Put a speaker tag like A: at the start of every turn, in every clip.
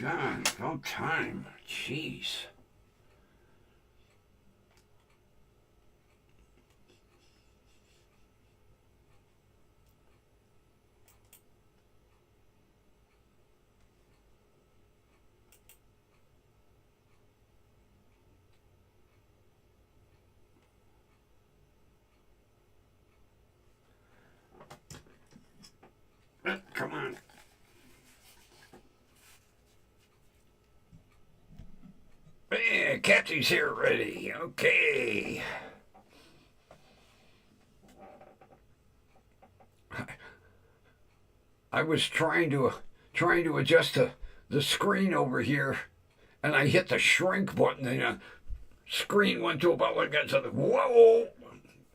A: God, no time. Jeez. Come on. Hey, Kathy's here already. Okay. I was trying to adjust the screen over here, and I hit the shrink button, and the screen went to about like that. So, whoa!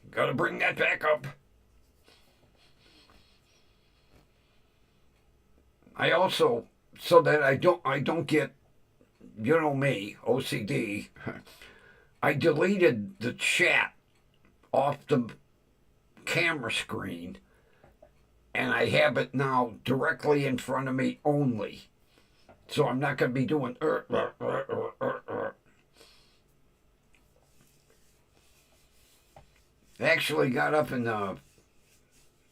A: Gotta bring that back up. I also, so that I don't get, you know me, OCD. I deleted the chat off the camera screen, and I have it now directly in front of me only. So I'm not going to be doing. Actually got up in the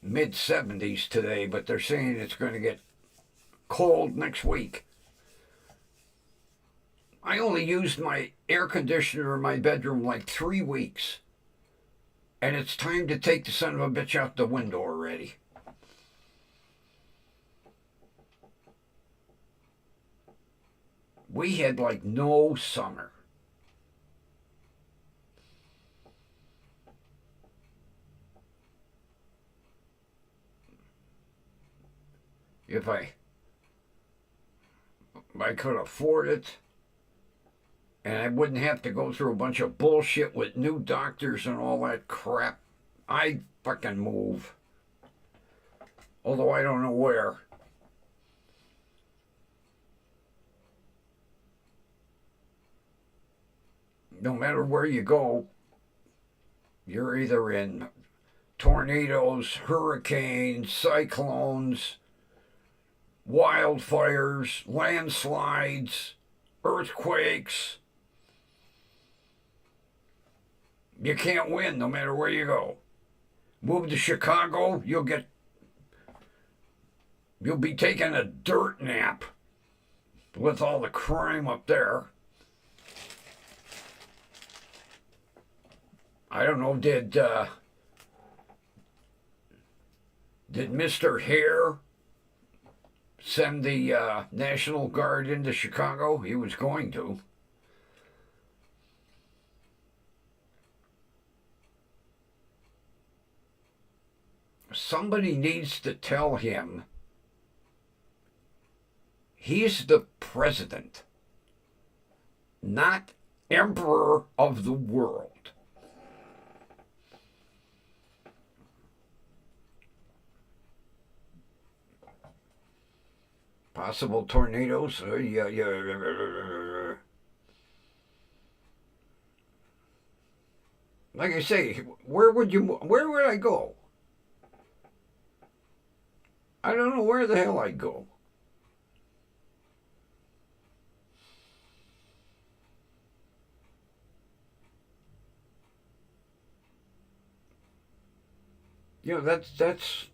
A: mid 70s today, but they're saying it's going to get cold next week. I only used my air conditioner in my bedroom like 3 weeks. And it's time to take the son of a bitch out the window already. We had like no summer. If I could afford it, and I wouldn't have to go through a bunch of bullshit with new doctors and all that crap, I'd fucking move. Although I don't know where. No matter where you go, you're either in tornadoes, hurricanes, cyclones, wildfires, landslides, earthquakes. You can't win no matter where you go. Move to Chicago, you'll be taking a dirt nap with all the crime up there. I don't know, did Mr. Hare send the National Guard into Chicago? He was going to. Somebody needs to tell him he's the president, not emperor of the world. Possible tornadoes? Yeah. Like I say, where would I go? I don't know where the hell I'd go. You know, that's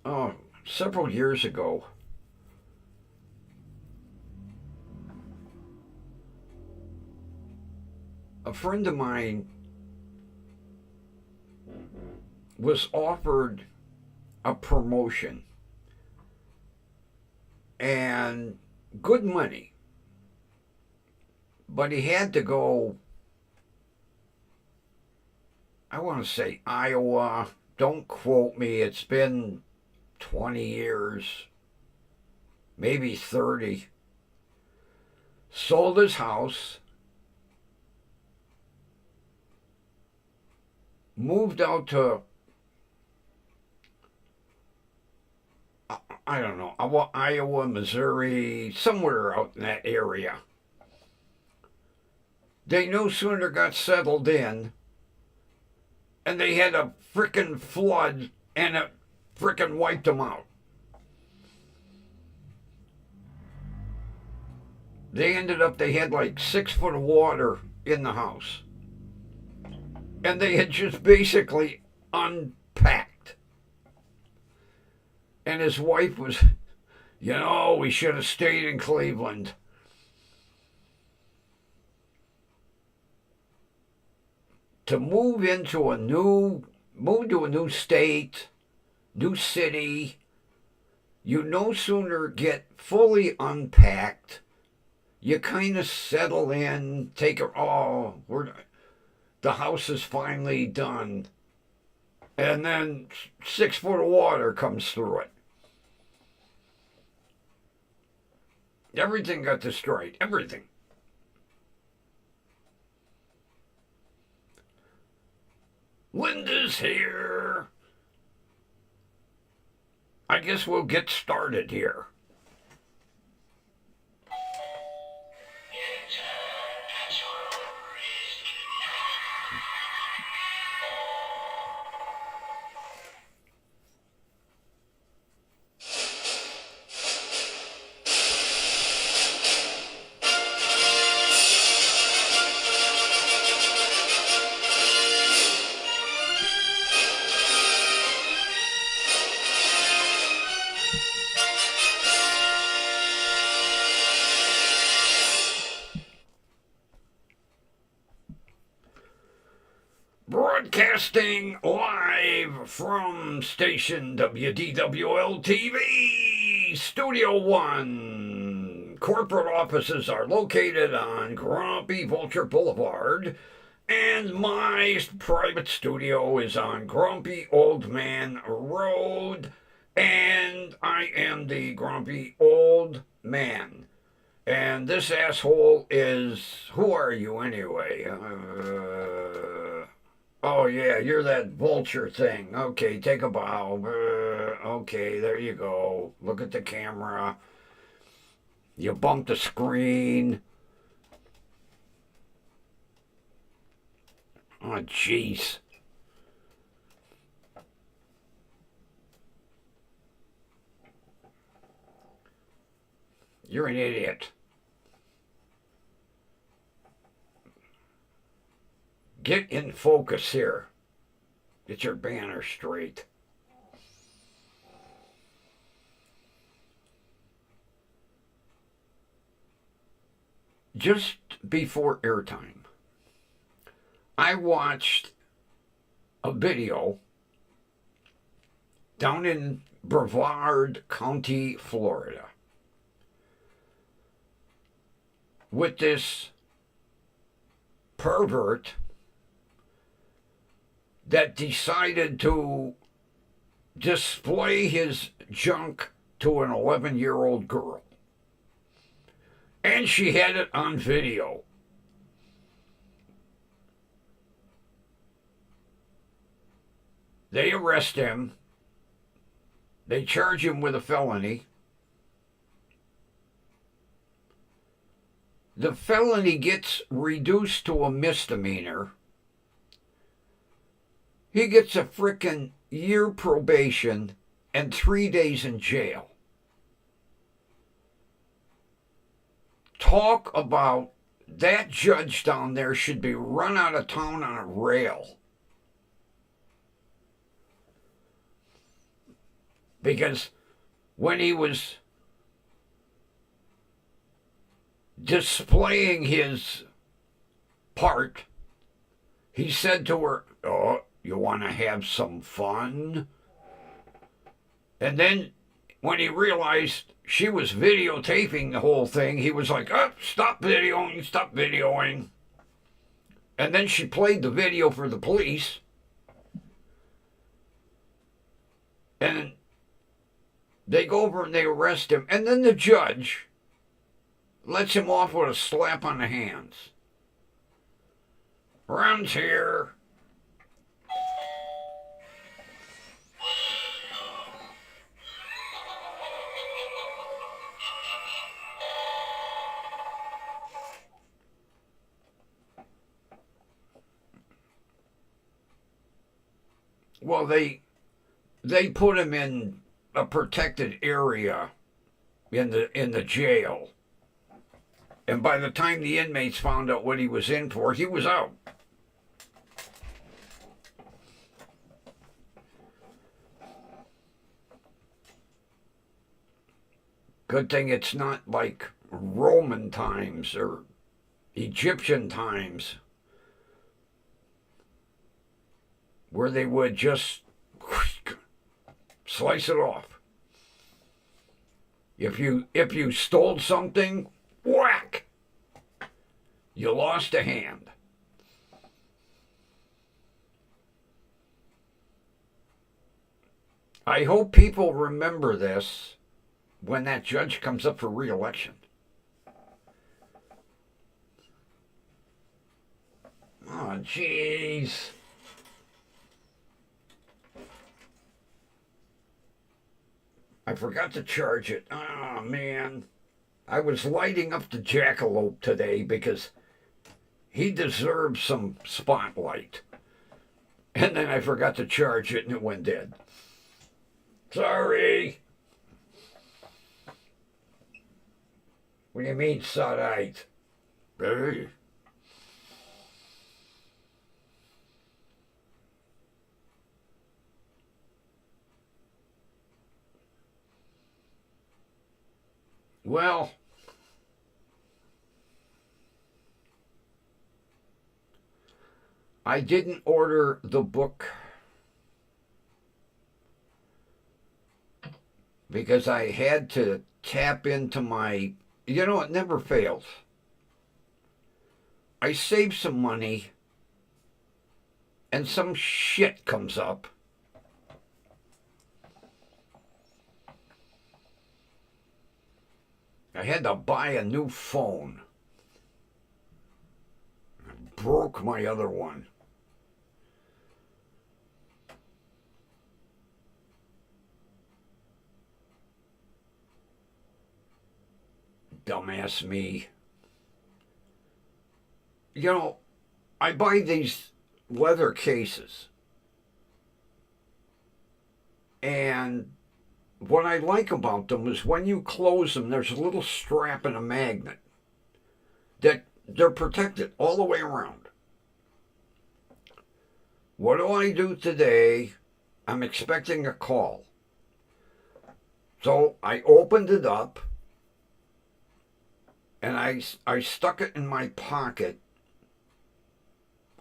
A: several years ago. A friend of mine was offered a promotion and good money, but he had to go, I want to say Iowa. Don't quote me, it's been 20 years, maybe 30. Sold his house, moved out to, I don't know, Iowa, Missouri, somewhere out in that area. They no sooner got settled in, and they had a frickin' flood, and it frickin' wiped them out. They had like 6 foot of water in the house. And they had just basically unpacked. And his wife was, we should have stayed in Cleveland. To move to a new state, new city, you no sooner get fully unpacked, you kind of settle in, the house is finally done. And then 6 foot of water comes through it. Everything got destroyed. Everything. Linda's here. I guess we'll get started here. Broadcasting live from station WDWL TV, Studio 1. Corporate offices are located on Grumpy Vulture Boulevard, and my private studio is on Grumpy Old Man Road, and I am the Grumpy Old Man. And this asshole is... Who are you anyway? Oh, yeah, you're that vulture thing. Okay, take a bow. Okay, there you go. Look at the camera. You bumped the screen. Oh, jeez. You're an idiot. Get in focus here. Get your banner straight. Just before airtime, I watched a video down in Brevard County, Florida, with this pervert that decided to display his junk to an 11-year-old girl. And she had it on video. They arrest him. They charge him with a felony. The felony gets reduced to a misdemeanor. He gets a frickin' year probation and 3 days in jail. Talk about that judge down there should be run out of town on a rail. Because when he was displaying his part, he said to her, "Oh, you want to have some fun?" And then when he realized she was videotaping the whole thing, he was like, "Oh, stop videoing, stop videoing." And then she played the video for the police. And they go over and they arrest him. And then the judge lets him off with a slap on the hands. Rounds here. Well, they put him in a protected area in the jail. And by the time the inmates found out what he was in for, he was out. Good thing it's not like Roman times or Egyptian times where they would just slice it off. If you stole something, whack! You lost a hand. I hope people remember this when that judge comes up for re-election. Oh, jeez. I forgot to charge it. Oh, man. I was lighting up the jackalope today because he deserves some spotlight. And then I forgot to charge it and it went dead. Sorry. What do you mean, Sodite? Hey. Well, I didn't order the book because I had to tap into my, it never fails. I save some money and some shit comes up. I had to buy a new phone. I broke my other one. Dumbass me. I buy these leather cases. And what I like about them is when you close them, there's a little strap and a magnet that they're protected all the way around. What do I do today? I'm expecting a call. So I opened it up and I stuck it in my pocket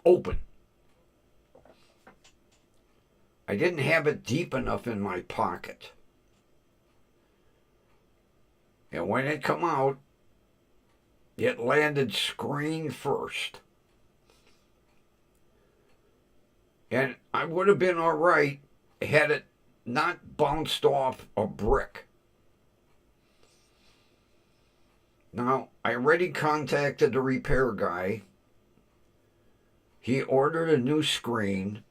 A: open. I didn't have it deep enough in my pocket. And when it come out, it landed screen first. And I would have been all right had it not bounced off a brick. Now, I already contacted the repair guy. He ordered a new screen,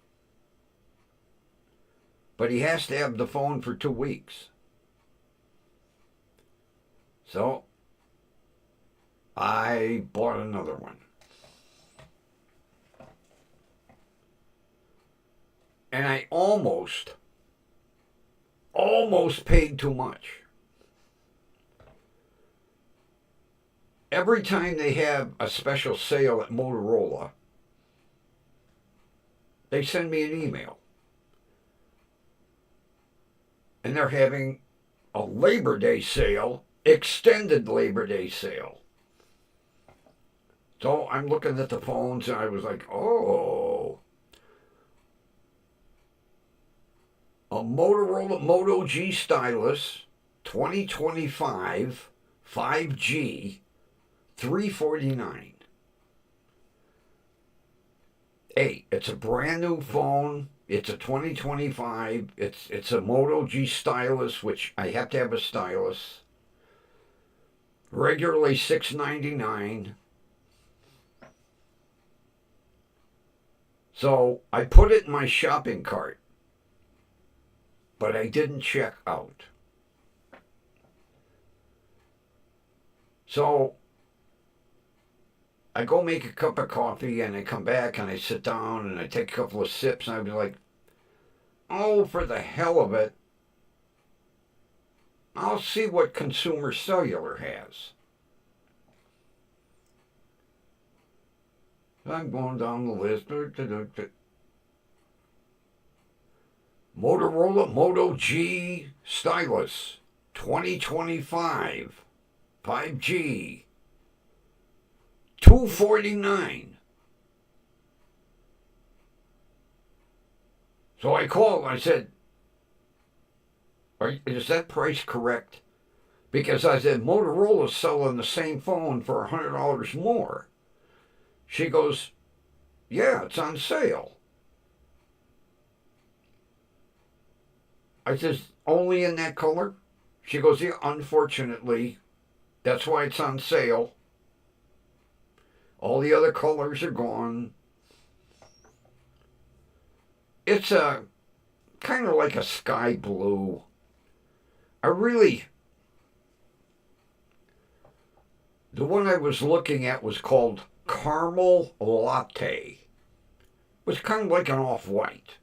A: but he has to have the phone for 2 weeks. So, I bought another one. And I almost paid too much. Every time they have a special sale at Motorola, they send me an email. And they're having a Labor Day sale, extended Labor Day sale. So I'm looking at the phones and I was like, oh. A Motorola Moto G stylus, 2025, 5G, $349. Hey, it's a brand new phone. It's a 2025. It's a Moto G stylus, which I have to have a stylus. Regularly $699. So I put it in my shopping cart, but I didn't check out. So I go make a cup of coffee and I come back and I sit down and I take a couple of sips and I'd be like, oh, for the hell of it, I'll see what Consumer Cellular has. I'm going down the list. Motorola Moto G Stylus 2025 5G 249. So I called. I said, is that price correct? Because I said, Motorola's selling the same phone for $100 more. She goes, yeah, it's on sale. I says, only in that color? She goes, yeah, unfortunately, that's why it's on sale. All the other colors are gone. It's a kind of like a sky blue. The one I was looking at was called Caramel Latte. It was kind of like an off-white.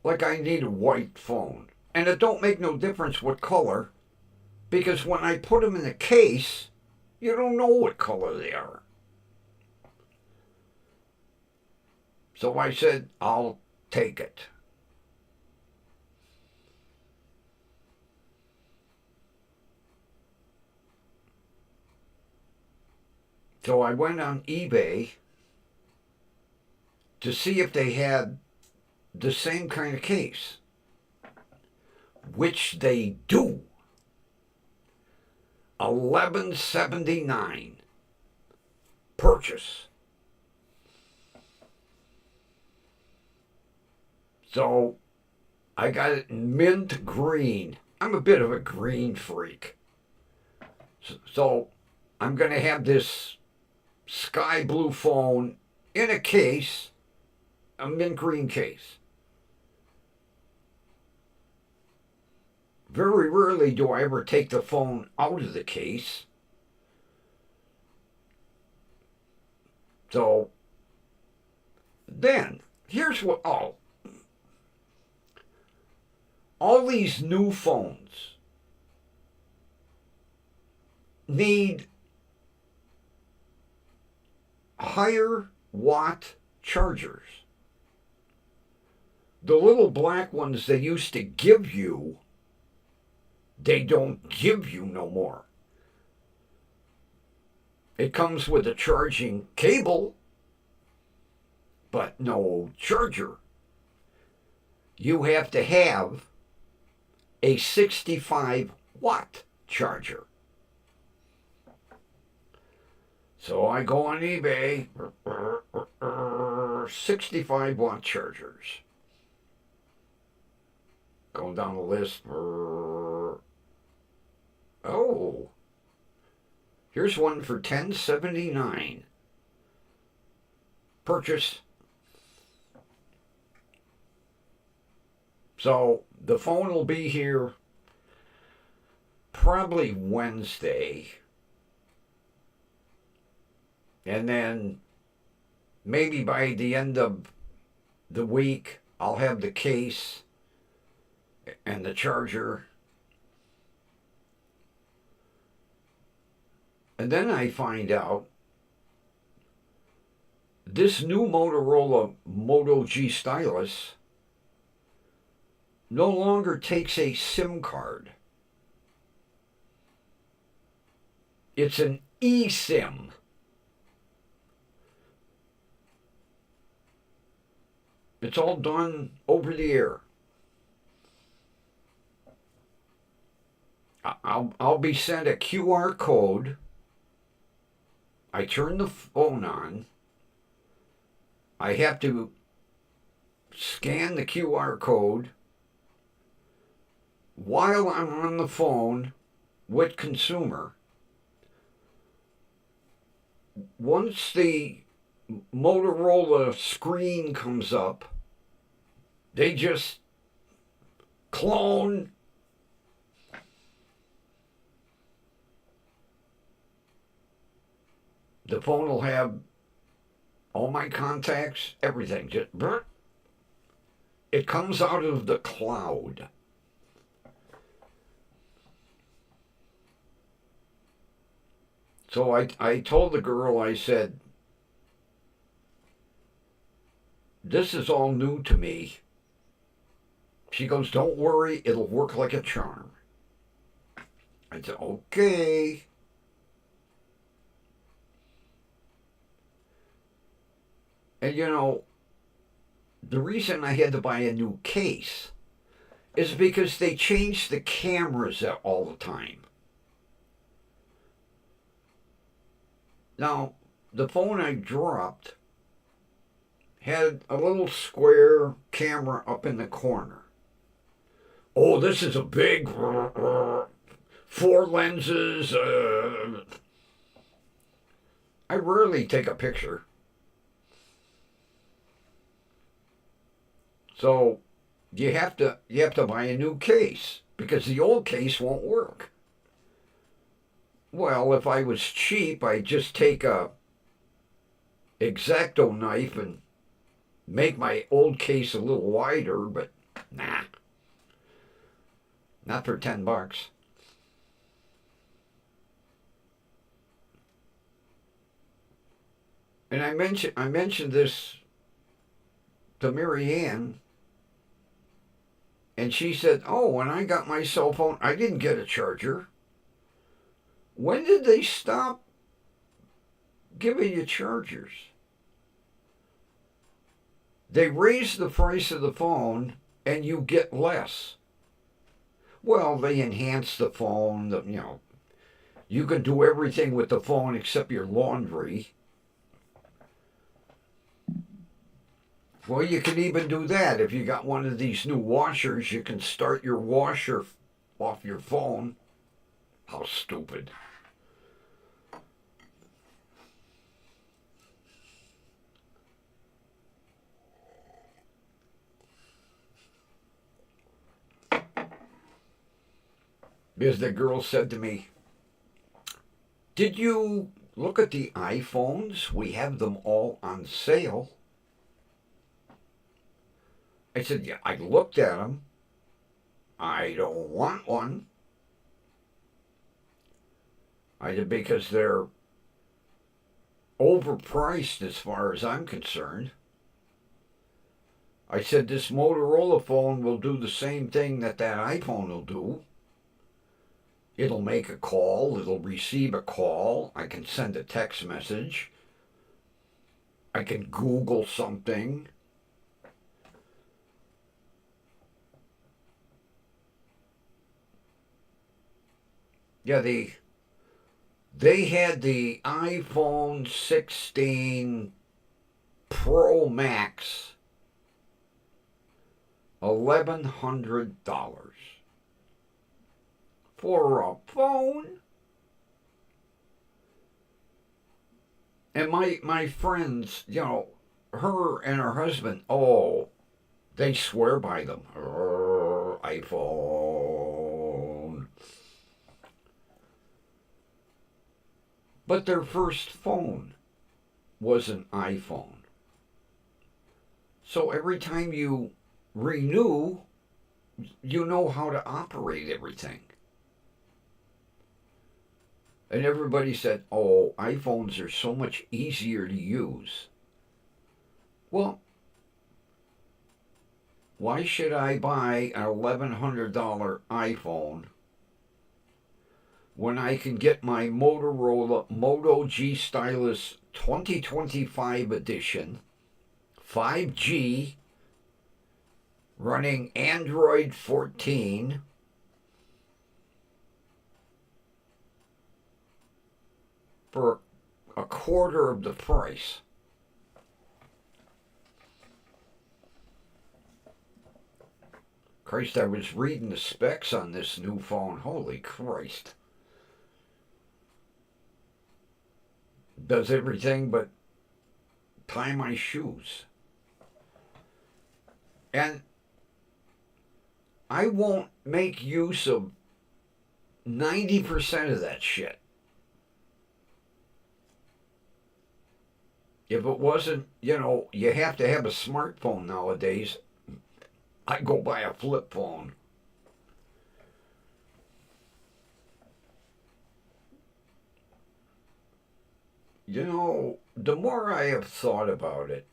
A: Like I need a white phone. And it don't make no difference what color, because when I put them in the case, you don't know what color they are. So I said, I'll take it. So I went on eBay to see if they had the same kind of case, which they do. $11.79 purchase. So I got it in mint green. I'm a bit of a green freak. So I'm going to have this sky blue phone in a case, a mint green case. Very rarely do I ever take the phone out of the case. So then, here's what, all these new phones need higher watt chargers. The little black ones they used to give you, they don't give you no more. It comes with a charging cable, but no charger. You have to have a 65 watt charger. So I go on eBay, 65 watt chargers. Going down the list. Oh, here's one for $10.79. Purchase. So the phone will be here probably Wednesday. And then maybe by the end of the week, I'll have the case and the charger. And then I find out this new Motorola Moto G Stylus no longer takes a SIM card. It's an eSIM. It's all done over the air. I'll be sent a QR code. I turn the phone on. I have to scan the QR code while I'm on the phone with consumer. Once the Motorola screen comes up, they just clone the phone. Will have all my contacts, everything. Just it comes out of the cloud. So I told the girl, I said, this is all new to me. She goes, don't worry, it'll work like a charm. I said, okay. And you know, the reason I had to buy a new case is because they change the cameras all the time. Now, the phone I dropped had a little square camera up in the corner. Oh, this is a big 4 lenses. I rarely take a picture. So you have to buy a new case because the old case won't work. Well, if I was cheap, I'd just take a X-Acto knife and make my old case a little wider, but nah. Not for $10. And I mentioned this to Mary Ann, and she said, "Oh, when I got my cell phone, I didn't get a charger. When did they stop giving you chargers? They raise the price of the phone, and you get less." Well, they enhance the phone. You can do everything with the phone except your laundry. Well, you can even do that. If you got one of these new washers, you can start your washer off your phone. How stupid. Because the girl said to me, "Did you look at the iPhones? We have them all on sale." I said, "Yeah, I looked at them. I don't want one." I said, "Because they're overpriced as far as I'm concerned." I said, "This Motorola phone will do the same thing that iPhone will do. It'll make a call. It'll receive a call. I can send a text message. I can Google something. Yeah, they had the iPhone 16 Pro Max, $1,100 for a phone. And my friends, her and her husband, oh, they swear by them. iPhone. But their first phone was an iPhone. So every time you renew, you know how to operate everything. And everybody said, oh, iPhones are so much easier to use. Well, why should I buy an $1,100 iPhone when I can get my Motorola Moto G Stylus 2025 edition, 5G, running Android 14, for a quarter of the price? Christ, I was reading the specs on this new phone. Holy Christ. Does everything but tie my shoes. And I won't make use of 90% of that shit. If it wasn't, you have to have a smartphone nowadays, I'd go buy a flip phone. You know, the more I have thought about it,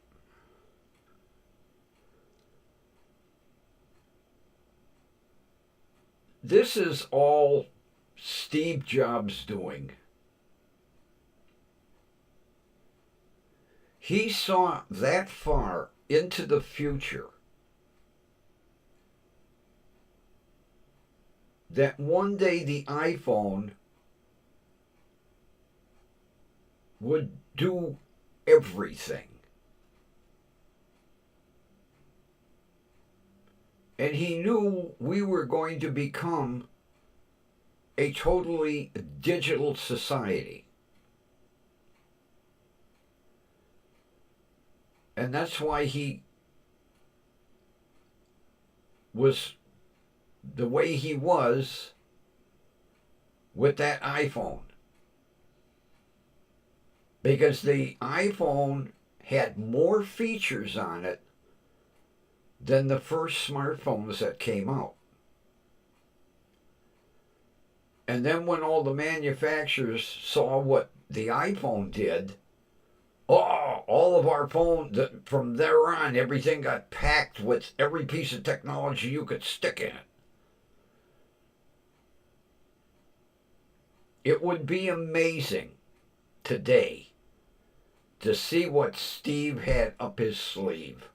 A: this is all Steve Jobs doing. He saw that far into the future that one day the iPhone would do everything. And he knew we were going to become a totally digital society. And that's why he was the way he was with that iPhone. Because the iPhone had more features on it than the first smartphones that came out. And then when all the manufacturers saw what the iPhone did, oh, all of our phones, from there on, everything got packed with every piece of technology you could stick in it. It would be amazing today to see what Steve had up his sleeve.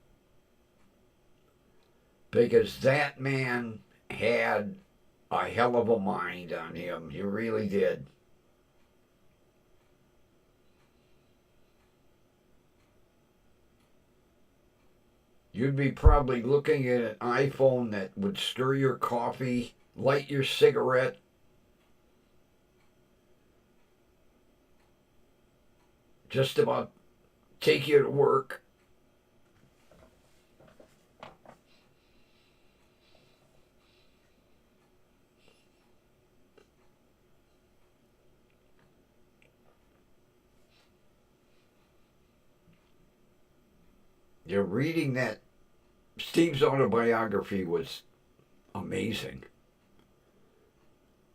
A: Because that man had a hell of a mind on him. He really did. You'd be probably looking at an iPhone that would stir your coffee, light your cigarette, just about take you to work. You're reading that. Steve's autobiography was amazing.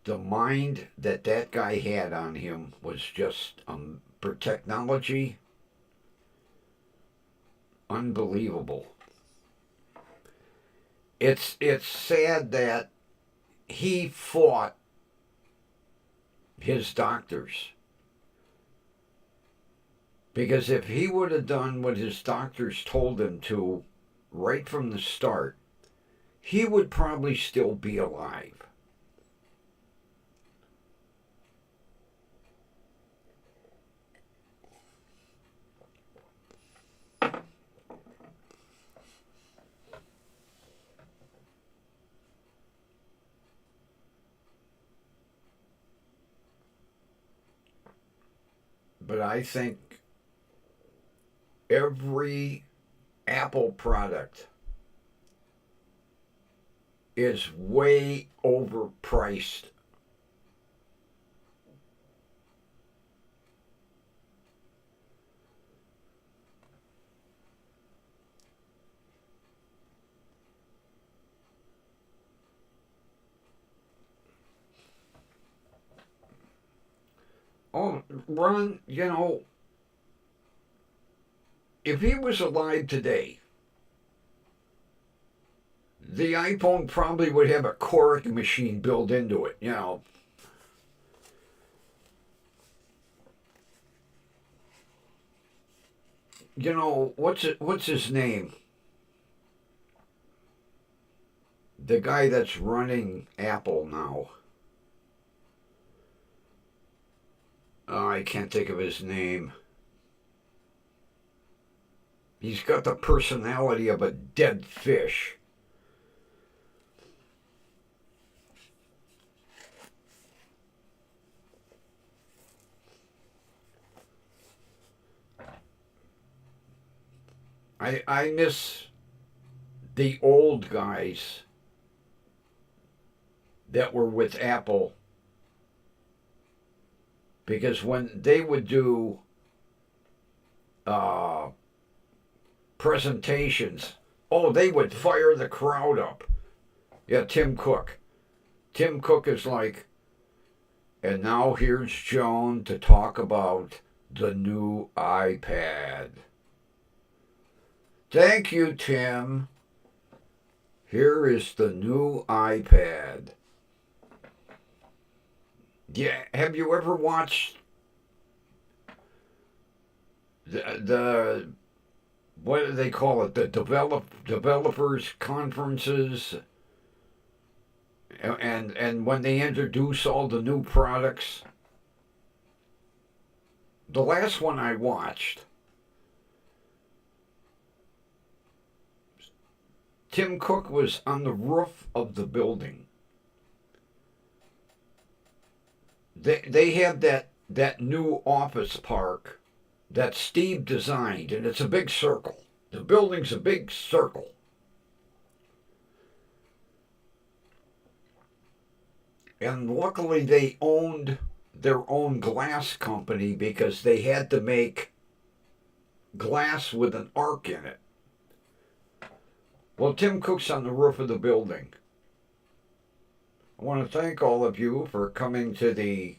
A: The mind that that guy had on him was just, for technology, unbelievable. It's sad that he fought his doctors. Because if he would have done what his doctors told him to right from the start, he would probably still be alive. But I think every Apple product is way overpriced. Oh, Ron, you know, if he was alive today, the iPhone probably would have a Coric machine built into it, you know. You know, what's his name? The guy that's running Apple now. Oh, I can't think of his name. He's got the personality of a dead fish. I miss the old guys that were with Apple, because when they would do uh, presentations, oh, they would fire the crowd up. Yeah, Tim Cook. Tim Cook is like, and now here's Joan to talk about the new iPad. Thank you, Tim. Here is the new iPad. Yeah, have you ever watched the what do they call it? The developers conferences, and when they introduce all the new products. The last one I watched, Tim Cook was on the roof of the building. They have that new office park that Steve designed, and it's a big circle. The building's a big circle. And luckily they owned their own glass company because they had to make glass with an arc in it. Well, Tim Cook's on the roof of the building. I want to thank all of you for coming to the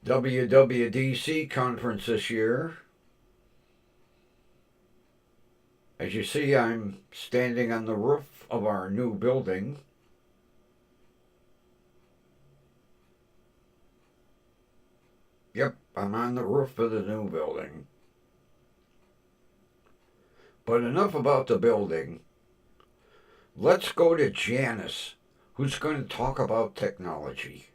A: WWDC conference this year. As you see, I'm standing on the roof of our new building. Yep, I'm on the roof of the new building. But enough about the building. Let's go to Janice, who's going to talk about technology.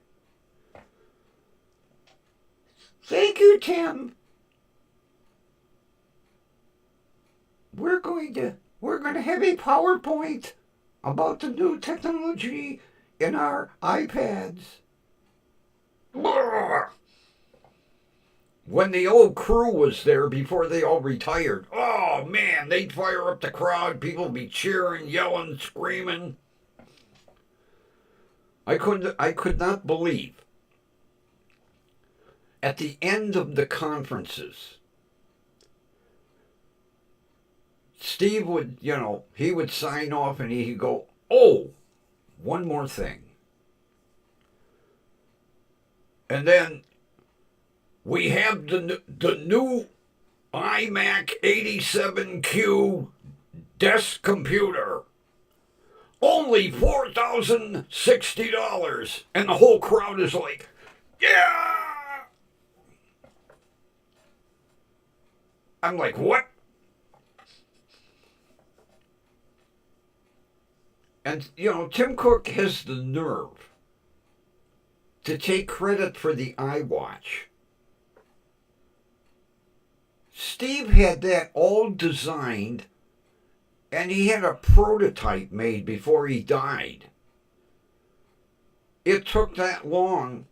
A: Thank you, Tim. We're going to have a PowerPoint about the new technology in our iPads. When the old crew was there before they all retired, oh man, they'd fire up the crowd. People would be cheering, yelling, screaming. I could not believe. At the end of the conferences, Steve would, he would sign off and he'd go, oh, one more thing. And then we have the new iMac 87Q desk computer. Only $4,060. And the whole crowd is like, yeah! I'm like, what? And, Tim Cook has the nerve to take credit for the iWatch. Steve had that all designed, and he had a prototype made before he died. It took that long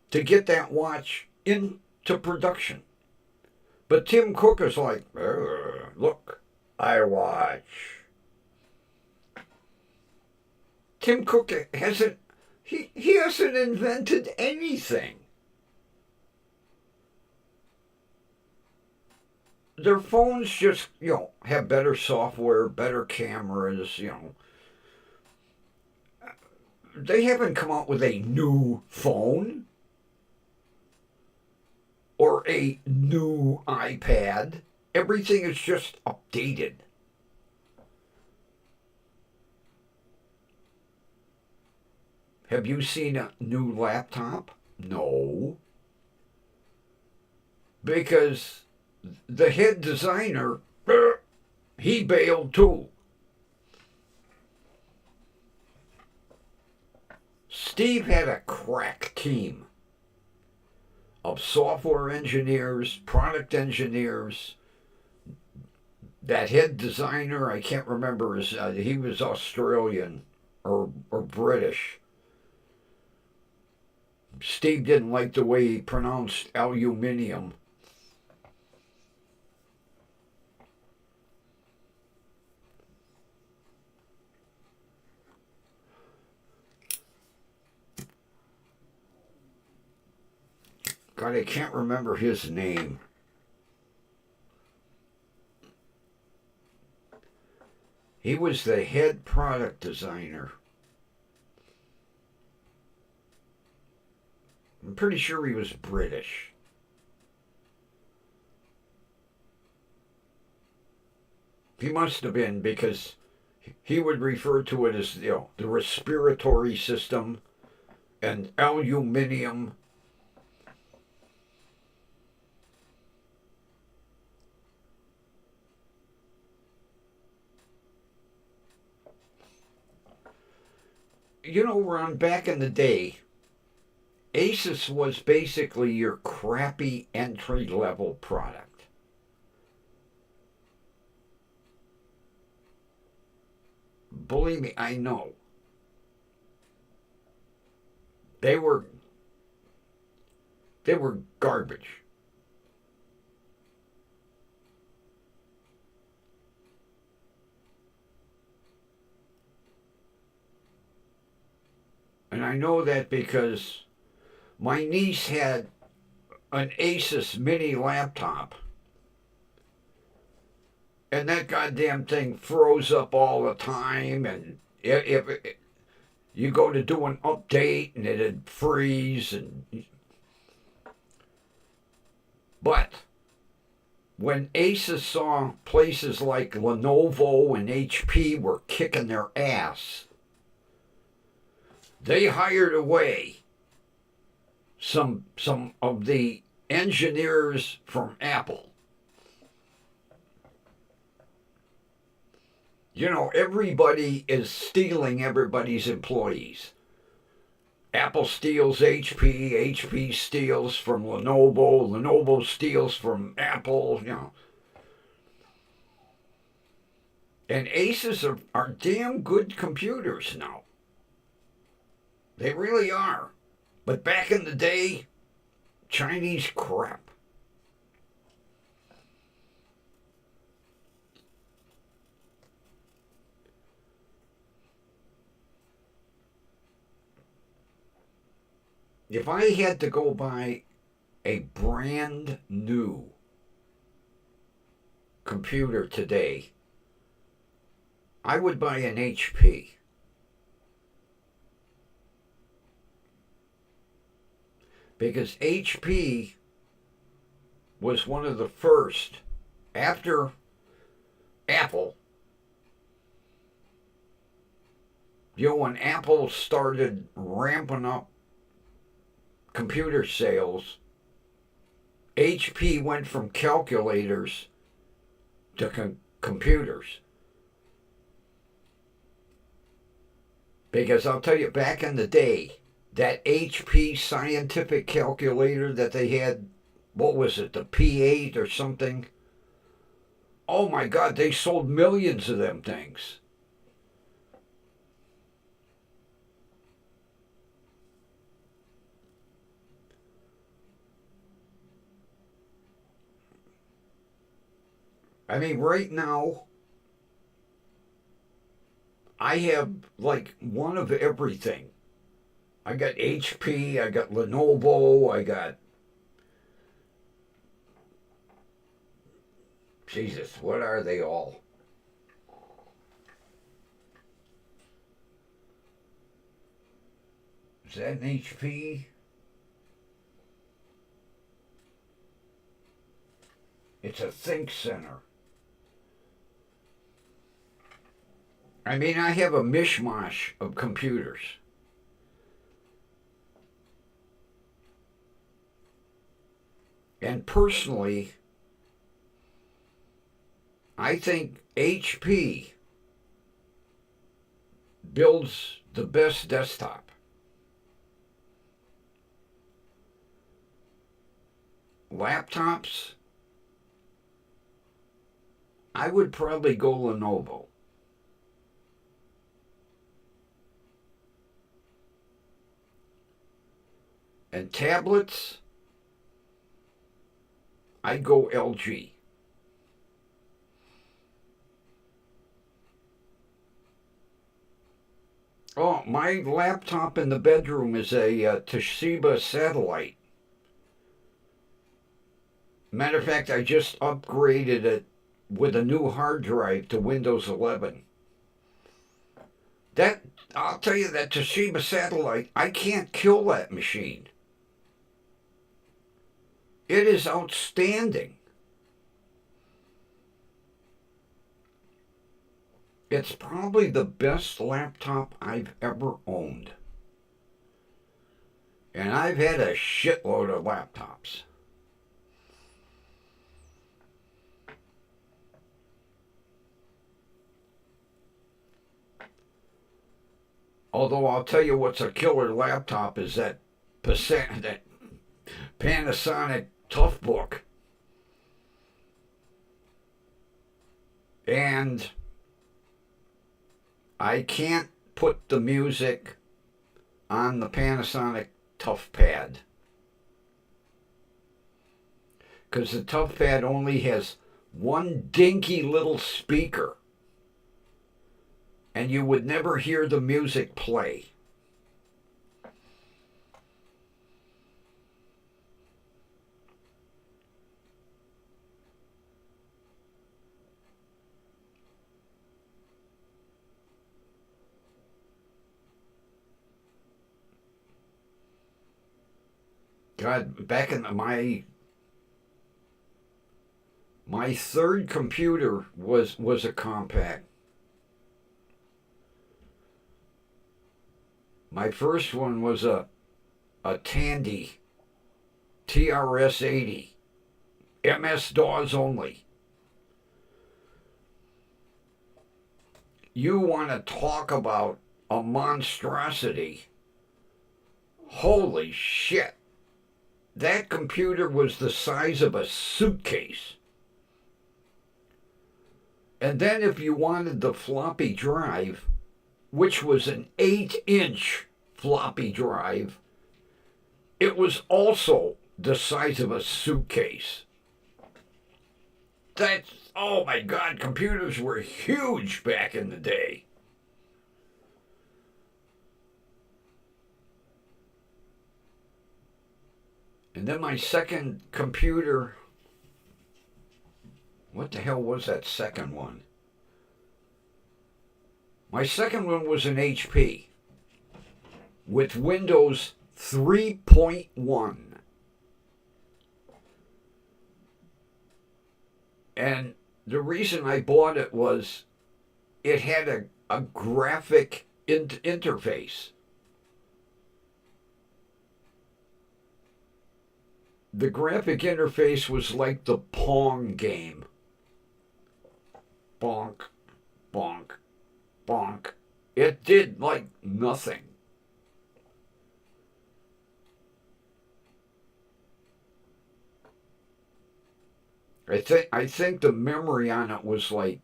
A: to get that watch into production. But Tim Cook is like, look, iWatch. Tim Cook hasn't invented anything. Their phones just, have better software, better cameras, They haven't come out with a new phone or a new iPad. Everything is just updated. Have you seen a new laptop? No. Because the head designer, he bailed too. Steve had a crack team of software engineers, product engineers. That head designer, I can't remember he was Australian or British. Steve didn't like the way he pronounced aluminium. God, I can't remember his name. He was the head product designer. I'm pretty sure he was British. He must have been, because he would refer to it as, the respiratory system and aluminium. Ron, back in the day, Asus was basically your crappy entry level product. Believe me, I know. They were they were garbage. And I know that because my niece had an Asus mini laptop, and that goddamn thing froze up all the time, and if you go to do an update and it'd freeze, and but when Asus saw places like Lenovo and HP were kicking their ass, they hired away some of the engineers from Apple. Everybody is stealing everybody's employees. Apple steals HP, HP steals from Lenovo, Lenovo steals from Apple. And Asus are damn good computers now. They really are. But back in the day, Chinese crap. If I had to go buy a brand new computer today, I would buy an HP. Because HP was one of the first, after Apple. When Apple started ramping up computer sales, HP went from calculators to computers. Because I'll tell you, back in the day, that HP scientific calculator that they had, what was it, the P8 or something? Oh my God, they sold millions of them things. I mean, right now, I have like one of everything. I got HP, I got Lenovo, I got. Jesus, what are they all? Is that an HP? It's a Think Center. I mean, I have a mishmash of computers. And personally, I think HP builds the best desktop. Laptops, I would probably go Lenovo. And tablets, I'd go LG. Oh, my laptop in the bedroom is a Toshiba Satellite. Matter of fact, I just upgraded it with a new hard drive to Windows 11. I'll tell you, that Toshiba Satellite, I can't kill that machine. It is outstanding. It's probably the best laptop I've ever owned. And I've had a shitload of laptops. Although I'll tell you what's a killer laptop is that Panasonic Toughbook. And I can't put the music on the Panasonic ToughPad because the ToughPad only has one dinky little speaker and you would never hear the music play. God, back in my third computer was a compact. My first one was a Tandy TRS 80, MS DAWs only. You want to talk about a monstrosity? Holy shit! That computer was the size of a suitcase. And then if you wanted the floppy drive, which was an 8-inch floppy drive, it was also the size of a suitcase. That's, oh my God, computers were huge back in the day. And then my second computer, what the hell was that second one? My second one was an HP with Windows 3.1. And the reason I bought it was it had a graphic interface. The graphic interface was like the Pong game. Bonk, bonk, bonk. It did like nothing. I think the memory on it was like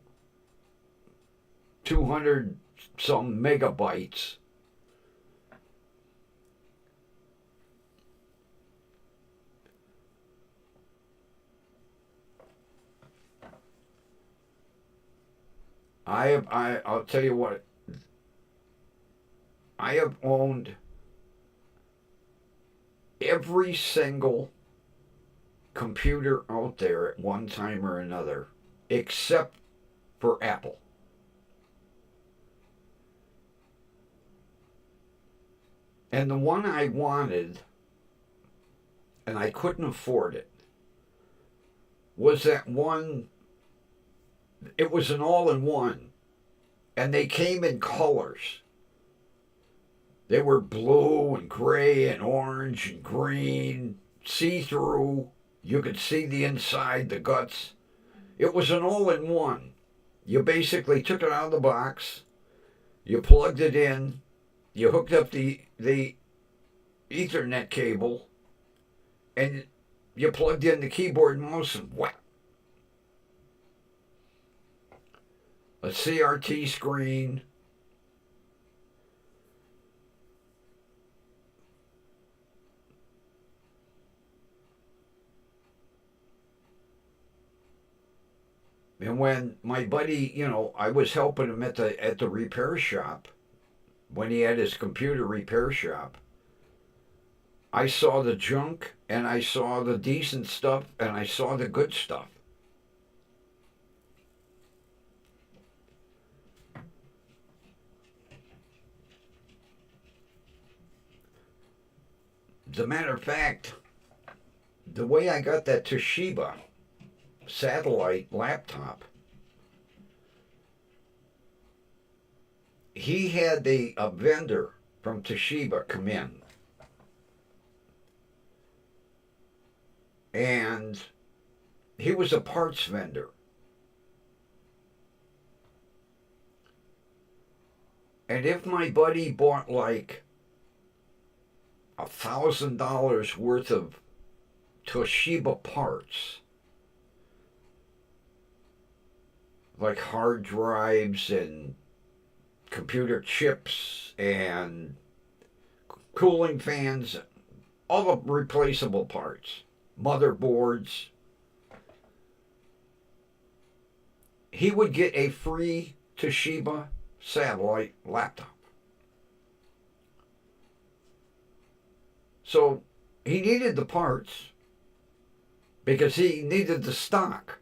A: 200 some megabytes. I'll tell you what. I have owned every single computer out there at one time or another, except for Apple. And the one I wanted, and I couldn't afford it, was that one. It was an all-in-one, and they came in colors. They were blue and gray and orange and green, see-through. You could see the inside, the guts. It was an all-in-one. You basically took it out of the box, you plugged it in, you hooked up the Ethernet cable, and you plugged in the keyboard and mouse and whack. A CRT screen. And when my buddy, I was helping him at the repair shop, when he had his computer repair shop, I saw the junk and I saw the decent stuff and I saw the good stuff. As a matter of fact, the way I got that Toshiba satellite laptop, he had a vendor from Toshiba come in, and he was a parts vendor. And if my buddy bought like $1,000 worth of Toshiba parts, like hard drives and computer chips and cooling fans, all the replaceable parts, motherboards, he would get a free Toshiba satellite laptop. So he needed the parts because he needed the stock.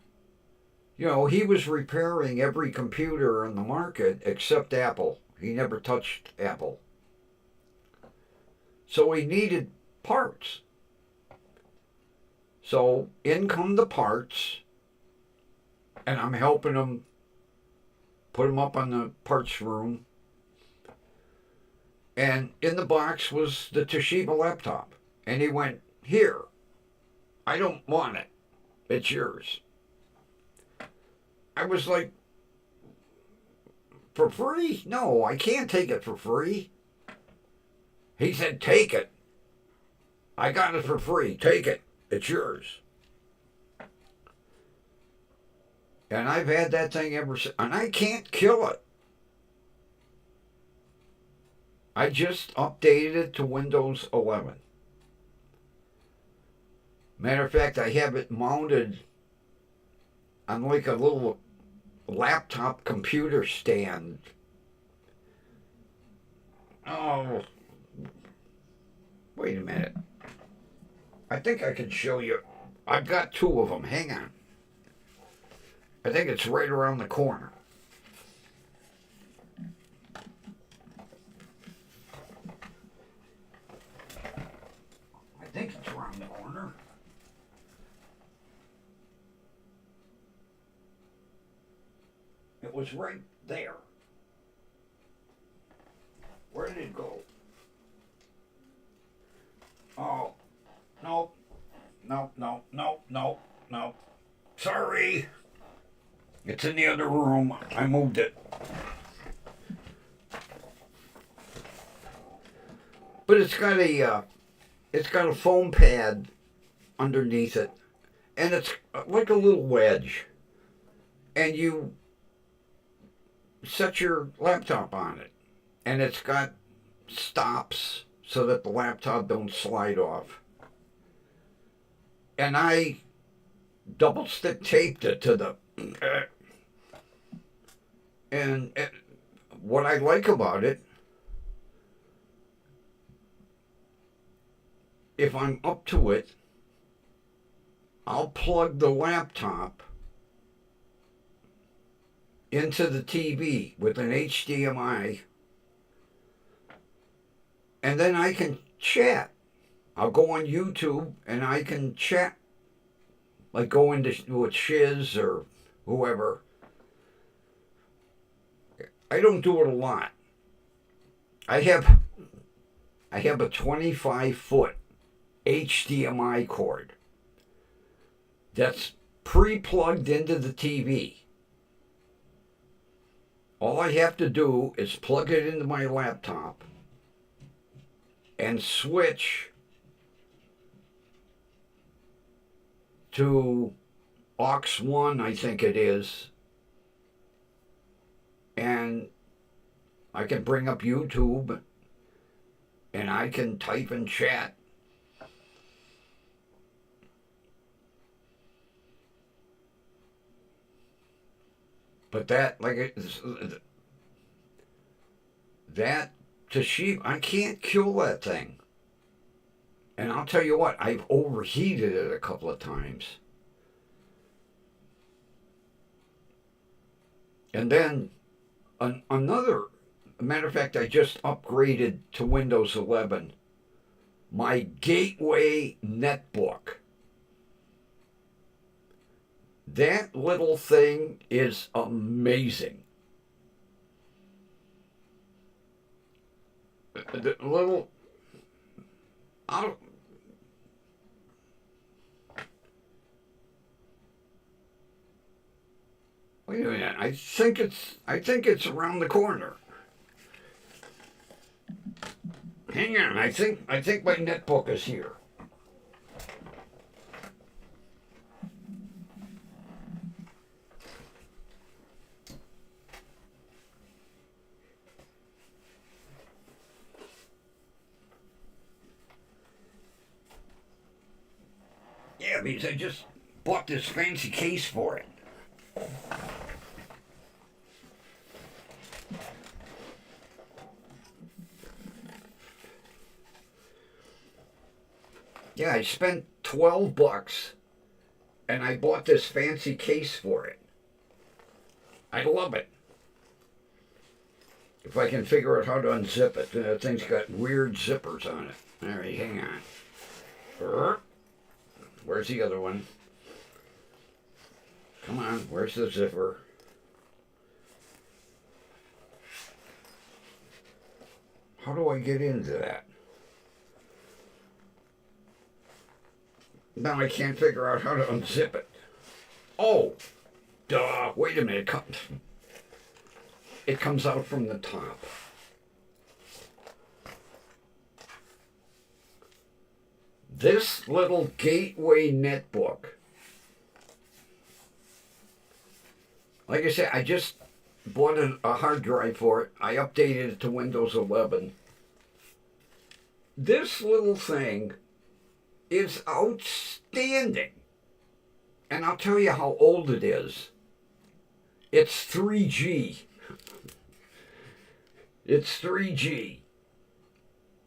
A: You know, he was repairing every computer on the market except Apple. He never touched Apple. So he needed parts. So in come the parts, and I'm helping him put them up on the parts room. And in the box was the Toshiba laptop. And he went, "Here, I don't want it. It's yours." I was like, "For free? No, I can't take it for free." He said, "Take it. I got it for free. Take it. It's yours." And I've had that thing ever since. And I can't kill it. I just updated it to Windows 11. Matter of fact, I have it mounted on like a little laptop computer stand. Oh, wait a minute. I think I can show you. I've got two of them. Hang on. I think it's right around the corner. I think it's around the corner. It was right there. Where did it go? Oh, no. No. Sorry. It's in the other room. I moved it. But it's got a foam pad underneath it, and it's like a little wedge, and you set your laptop on it, and it's got stops so that the laptop don't slide off. And I double stick taped it to the and what I like about it, if I'm up to it, I'll plug the laptop into the TV with an HDMI, and then I can chat. I'll go on YouTube and I can chat, like go into with Shiz or whoever. I don't do it a lot. I have a 25-foot HDMI cord that's pre-plugged into the TV. All I have to do is plug it into my laptop and switch to aux 1, I think it is, and I can bring up YouTube and I can type and chat. But that, like, that Toshiba, I can't kill that thing. And I'll tell you what, I've overheated it a couple of times. And then another, matter of fact, I just upgraded to Windows 11. My Gateway netbook. That little thing is amazing. The little, I'll, wait a minute. I think it's around the corner. Hang on. I think my netbook is here. Yeah, because I just bought this fancy case for it. Yeah, I spent $12 and I bought this fancy case for it. I love it. If I can figure out how to unzip it. The thing's got weird zippers on it. All right, hang on. Where's the other one? Come on, where's the zipper? How do I get into that? Now I can't figure out how to unzip it. Oh, duh, wait a minute. It comes out from the top. This little Gateway netbook. Like I said, I just bought a hard drive for it. I updated it to Windows 11. This little thing is outstanding. And I'll tell you how old it is. It's 3G. It's 3G.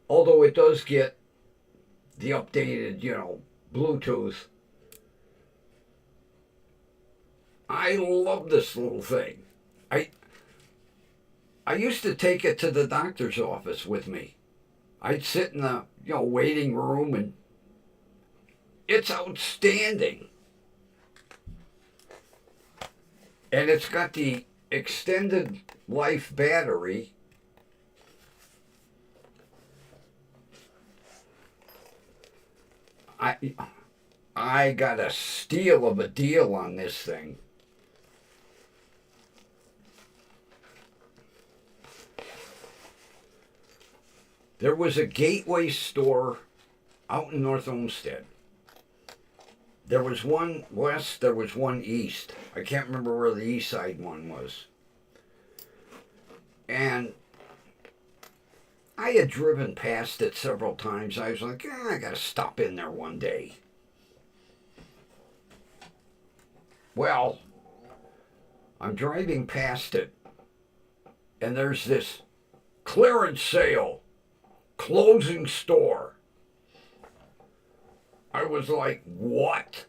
A: Although it does get the updated, Bluetooth. I love this little thing. I used to take it to the doctor's office with me. I'd sit in the, waiting room, and it's outstanding. And it's got the extended life battery. I got a steal of a deal on this thing. There was a Gateway store out in North Olmsted. There was one west, there was one east. I can't remember where the east side one was. And I had driven past it several times. I was like, I gotta stop in there one day. Well, I'm driving past it, and there's this clearance sale, closing store. I was like, what?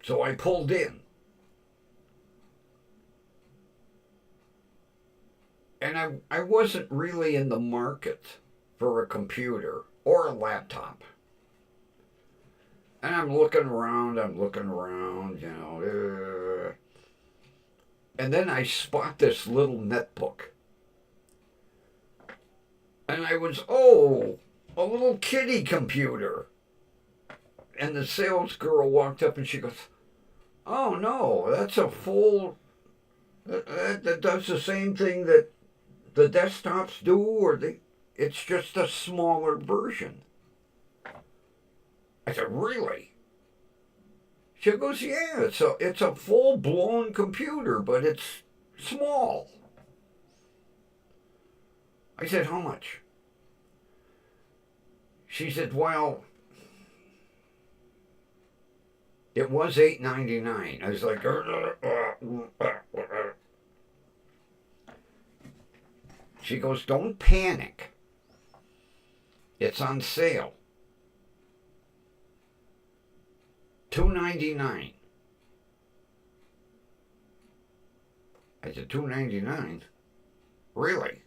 A: So I pulled in. And I wasn't really in the market for a computer or a laptop. And I'm looking around, and then I spot this little netbook. And I was, a little kiddie computer. And the sales girl walked up and she goes, oh no, that's a full, that does the same thing that the desktops do, it's just a smaller version. I said, really? She goes, yeah, it's a full-blown computer, but it's small. I said, how much? She said, well, it was $8.99. I was like, She goes, don't panic. It's on sale. $2.99. I said, $2.99? Really?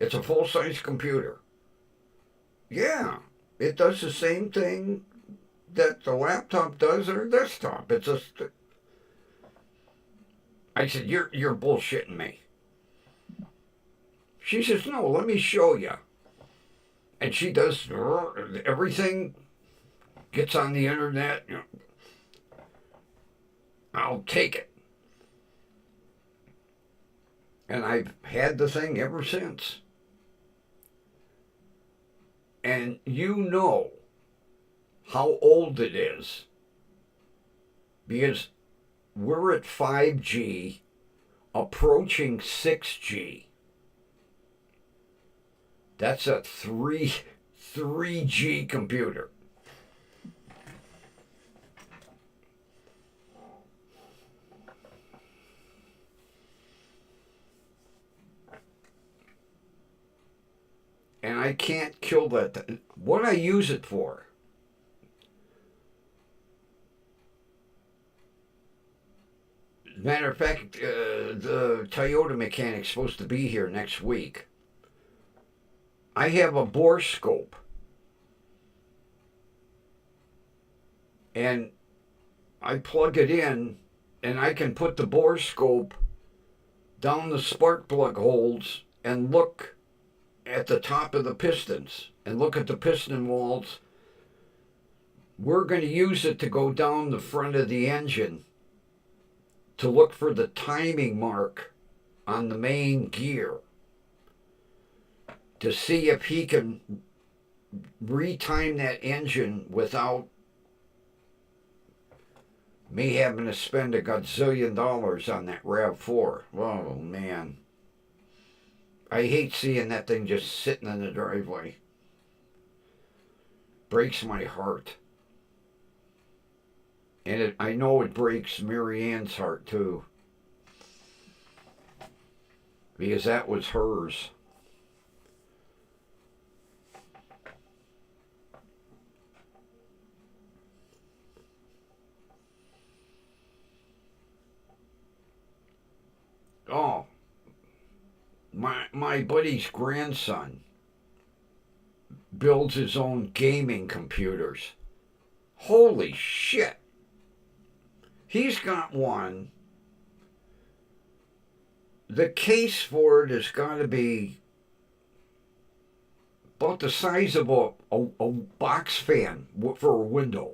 A: It's a full-size computer. Yeah, it does the same thing that the laptop does or desktop. I said, you're bullshitting me. She says, no, let me show you. And she does everything, gets on the internet. I'll take it. And I've had the thing ever since. And you know how old it is because we're at 5G, approaching 6G. That's a 3G computer. And I can't kill that. What I use it for? Matter of fact, the Toyota mechanic's supposed to be here next week. I have a bore scope. And I plug it in, and I can put the bore scope down the spark plug holes and look at the top of the pistons and look at the piston walls. We're going to use it to go down the front of the engine to look for the timing mark on the main gear to see if he can retime that engine without me having to spend a gazillion dollars on that RAV4. Oh, man. I hate seeing that thing just sitting in the driveway. Breaks my heart. And I know it breaks Mary Ann's heart, too. Because that was hers. Oh, my buddy's grandson builds his own gaming computers. Holy shit. He's got one. The case for it has got to be about the size of a box fan for a window.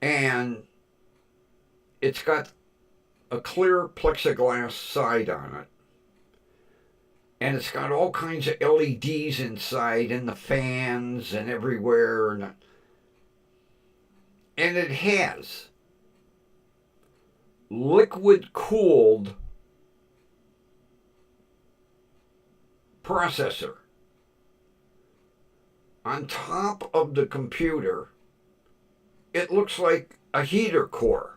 A: And it's got a clear plexiglass side on it. And it's got all kinds of LEDs inside and the fans and everywhere. And it has liquid cooled processor on top of the computer. It looks like a heater core.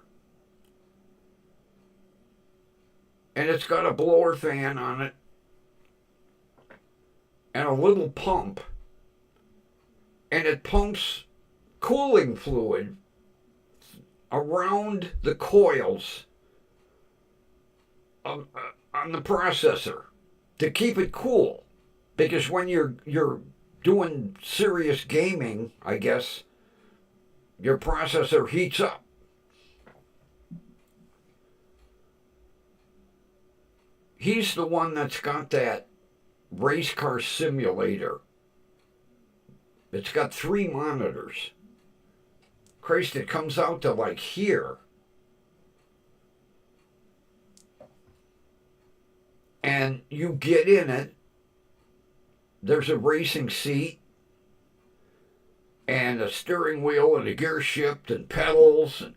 A: And it's got a blower fan on it and a little pump. And it pumps cooling fluid around the coils on the processor to keep it cool. Because when you're doing serious gaming, I guess, your processor heats up. He's the one that's got that race car simulator. It's got 3 monitors. Christ, it comes out to like here. And you get in it. There's a racing seat and a steering wheel and a gear shift and pedals. And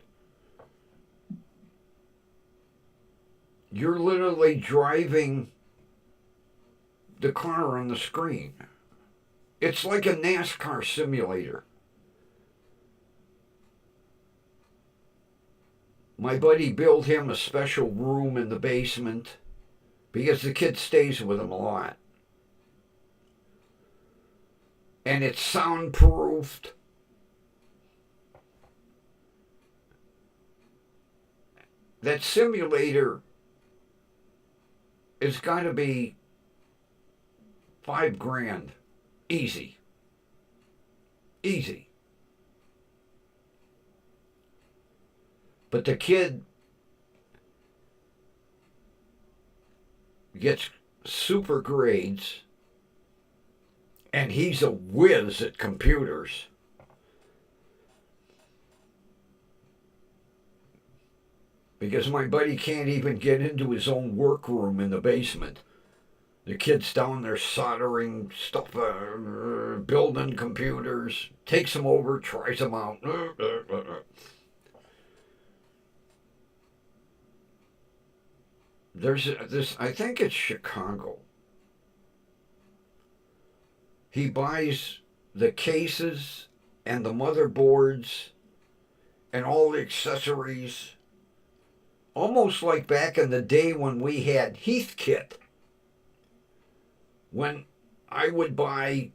A: you're literally driving the car on the screen. It's like a NASCAR simulator. My buddy built him a special room in the basement because the kid stays with him a lot. And it's soundproofed. That simulator has got to be $5,000. Easy. Easy. But the kid gets super grades, and he's a whiz at computers. Because my buddy can't even get into his own workroom in the basement. The kid's down there soldering stuff, building computers, takes them over, tries them out. There's this, I think it's Chicago. He buys the cases and the motherboards and all the accessories, almost like back in the day when we had Heathkit. When I would buy,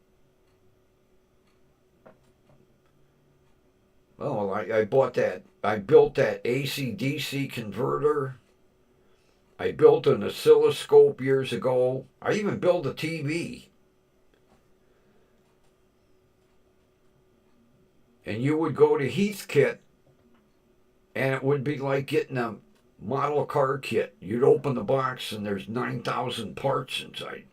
A: well, I bought that, I built that AC-DC converter. I built an oscilloscope years ago. I even built a TV. And you would go to Heathkit, and it would be like getting a model car kit. You'd open the box, and there's 9,000 parts inside.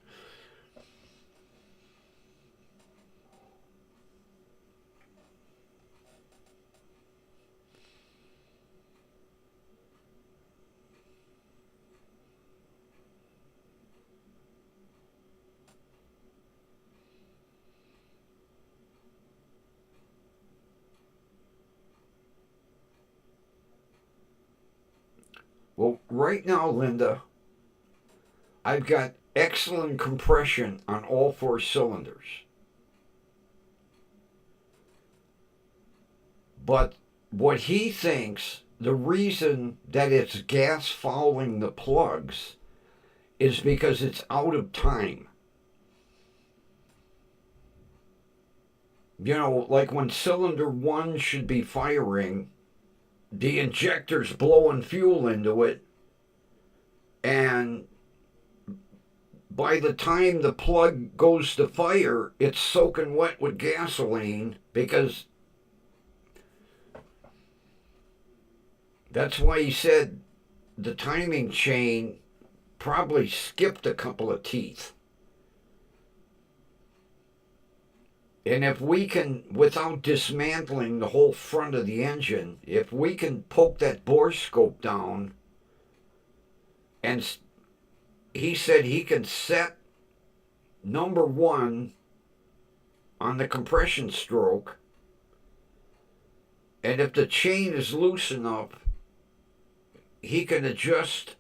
A: Well, right now, Linda, I've got excellent compression on all 4 cylinders. But what he thinks, the reason that it's gas following the plugs is because it's out of time. You know, like when cylinder 1 should be firing, the injector's blowing fuel into it, and by the time the plug goes to fire, it's soaking wet with gasoline, because that's why he said the timing chain probably skipped a couple of teeth. And if we can, without dismantling the whole front of the engine, if we can poke that bore scope down, and he said he can set number 1 on the compression stroke, and if the chain is loose enough, he can adjust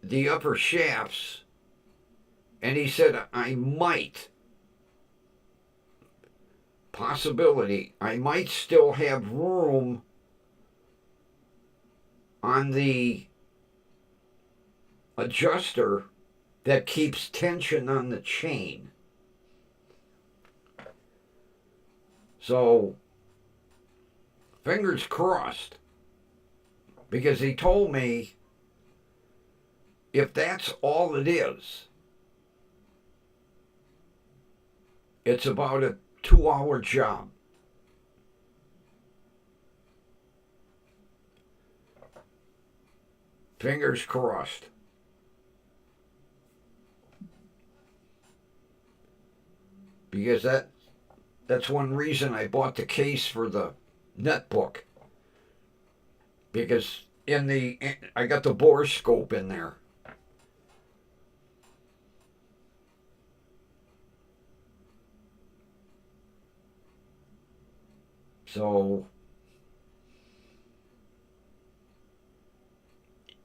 A: the upper shafts, and he said, I might still have room on the adjuster that keeps tension on the chain. So, fingers crossed, because he told me if that's all it is, it's about a 2-hour job. Fingers crossed. Because that's one reason I bought the case for the netbook. Because I got the bore scope in there. So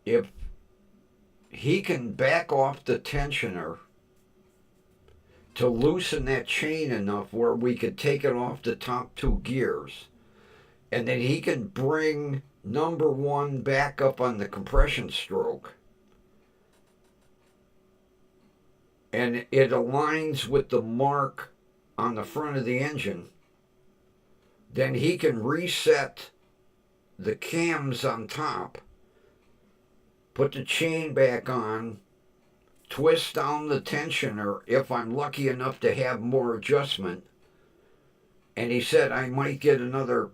A: if he can back off the tensioner to loosen that chain enough where we could take it off the top 2 gears, and then he can bring number 1 back up on the compression stroke, and it aligns with the mark on the front of the engine, then he can reset the cams on top, put the chain back on, twist down the tensioner if I'm lucky enough to have more adjustment. And he said I might get another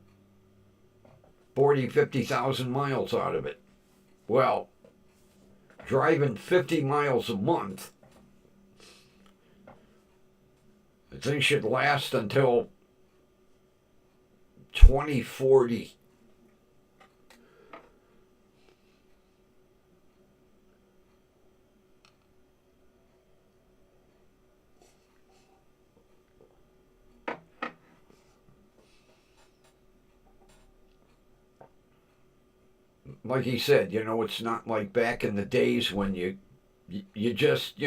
A: 40,000, 50,000 miles out of it. Well, driving 50 miles a month. The thing should last until 2040. Like he said, it's not like back in the days when you just,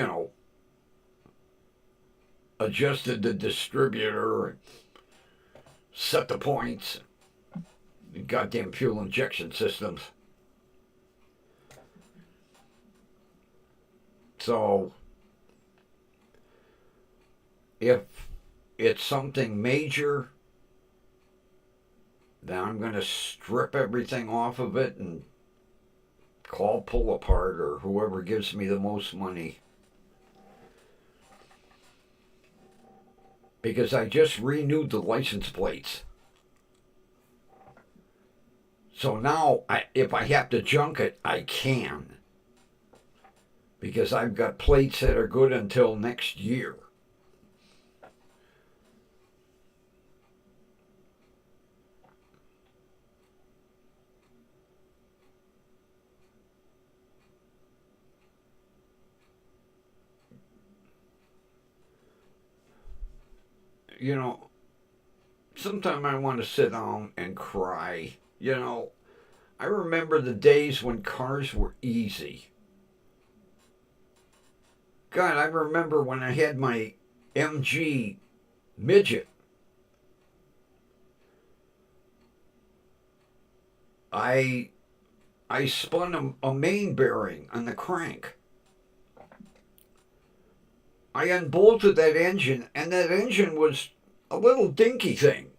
A: adjusted the distributor and set the points. Goddamn fuel injection systems. So, if it's something major, then I'm going to strip everything off of it and call pull apart or whoever gives me the most money. Because I just renewed the license plates. So now, if I have to junk it, I can. Because I've got plates that are good until next year. Sometimes I want to sit down and cry. I remember the days when cars were easy. God, I remember when I had my MG midget. I spun a main bearing on the crank. I unbolted that engine, and that engine was a little dinky thing.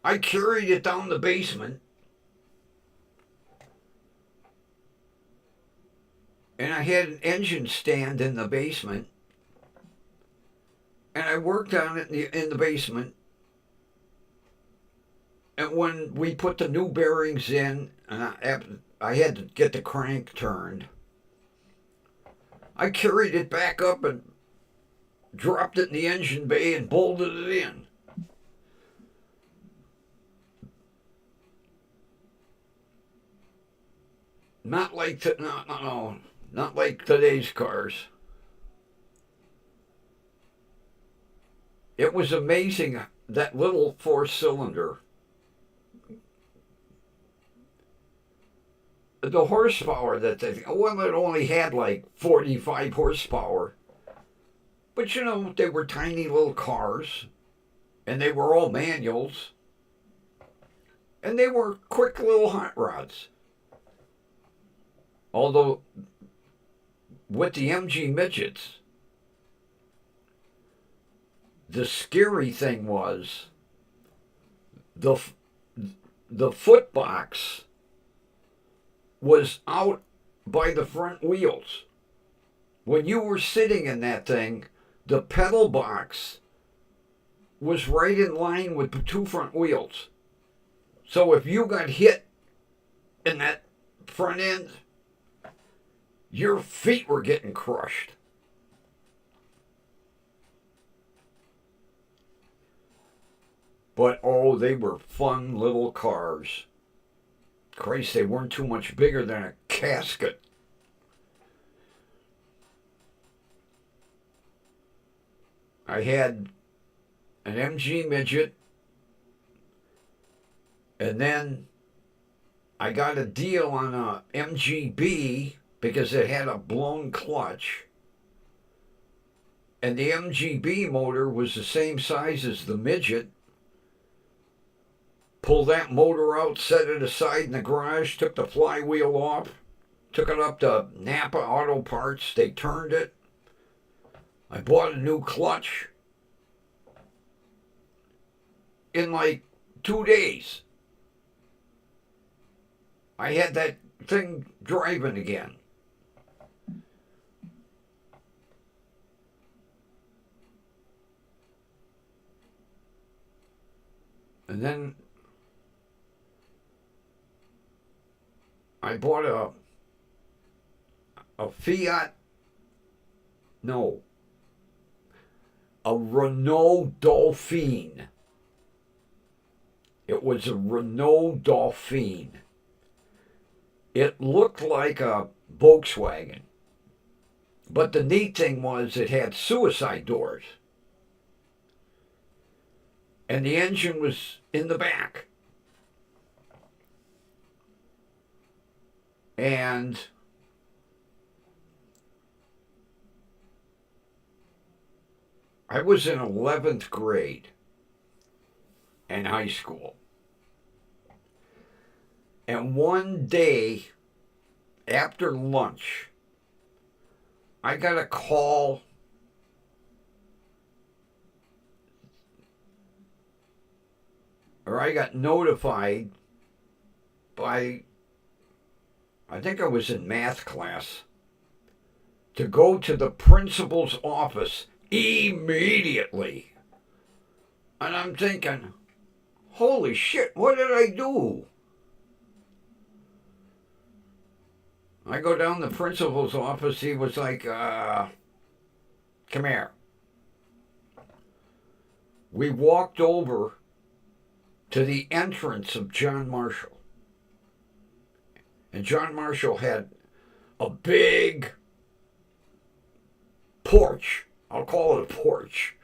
A: I carried it down the basement, and I had an engine stand in the basement, and I worked on it in the basement. And when we put the new bearings in, and I had to get the crank turned, I carried it back up and dropped it in the engine bay and bolted it in. Not like not like today's cars. It was amazing, that little 4-cylinder. The horsepower that it only had like 45 horsepower. But they were tiny little cars, and they were all manuals, and they were quick little hot rods. Although, with the MG midgets, the scary thing was the foot box was out by the front wheels. When you were sitting in that thing, the pedal box was right in line with the two front wheels. So if you got hit in that front end, your feet were getting crushed. But they were fun little cars. Christ, they weren't too much bigger than a casket. I had an MG midget, and then I got a deal on a MGB because it had a blown clutch. And the MGB motor was the same size as the midget. Pulled that motor out, set it aside in the garage, took the flywheel off, took it up to Napa Auto Parts. They turned it. I bought a new clutch in like 2 days. I had that thing driving again. And then I bought a Fiat, no, a Renault Dauphine. It was a Renault Dauphine. It looked like a Volkswagen. But the neat thing was it had suicide doors. And the engine was in the back. And I was in 11th grade in high school. And one day after lunch, I got a call or I got notified by, I think I was in math class, to go to the principal's office immediately. And I'm thinking, holy shit, what did I do? I go down to the principal's office. He was like, come here. We walked over to the entrance of John Marshall. And John Marshall had a big porch. I'll call it a porch.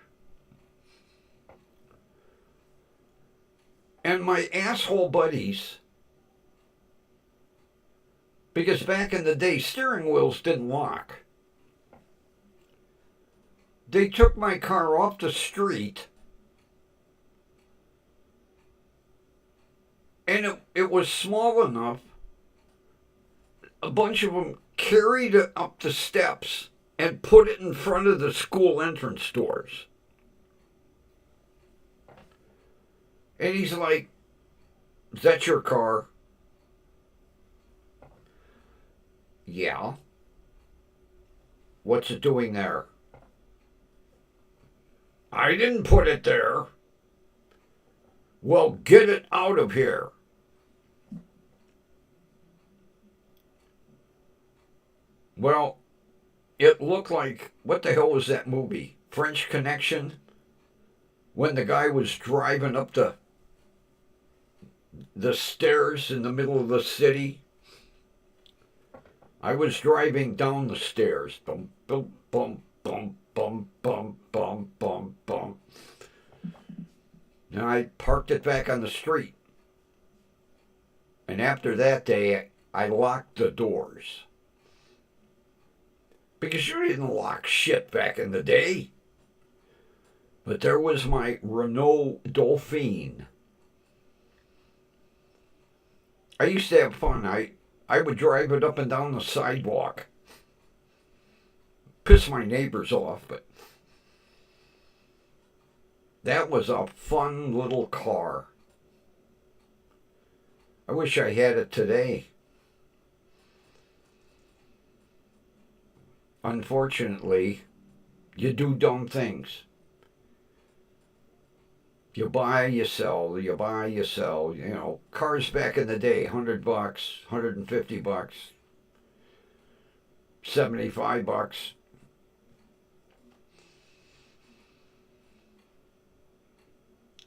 A: And my asshole buddies, because back in the day, steering wheels didn't lock. They took my car off the street, and it was small enough, a bunch of them carried it up the steps and put it in front of the school entrance doors. And he's like, is that your car? Yeah. What's it doing there? I didn't put it there. Well, get it out of here. Well, it looked like, what the hell was that movie? French Connection? When the guy was driving up the stairs in the middle of the city. I was driving down the stairs. Bum, bum, bum, bum, bum, bum, bum, bum, bum. And I parked it back on the street. And after that day, I locked the doors. Because you didn't lock shit back in the day. But there was my Renault Dauphine. I used to have fun. I would drive it up and down the sidewalk. Piss my neighbors off, but that was a fun little car. I wish I had it today. Unfortunately, you do dumb things. You buy, you sell, you buy, you sell. You know, cars back in the day, $100, $150, $75.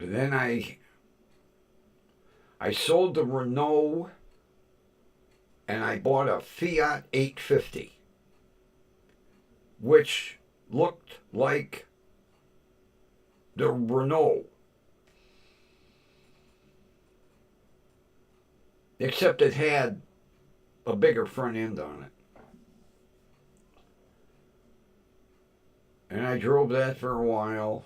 A: And then I sold the Renault and I bought a Fiat 850, which looked like the Renault. Except it had a bigger front end on it. And I drove that for a while.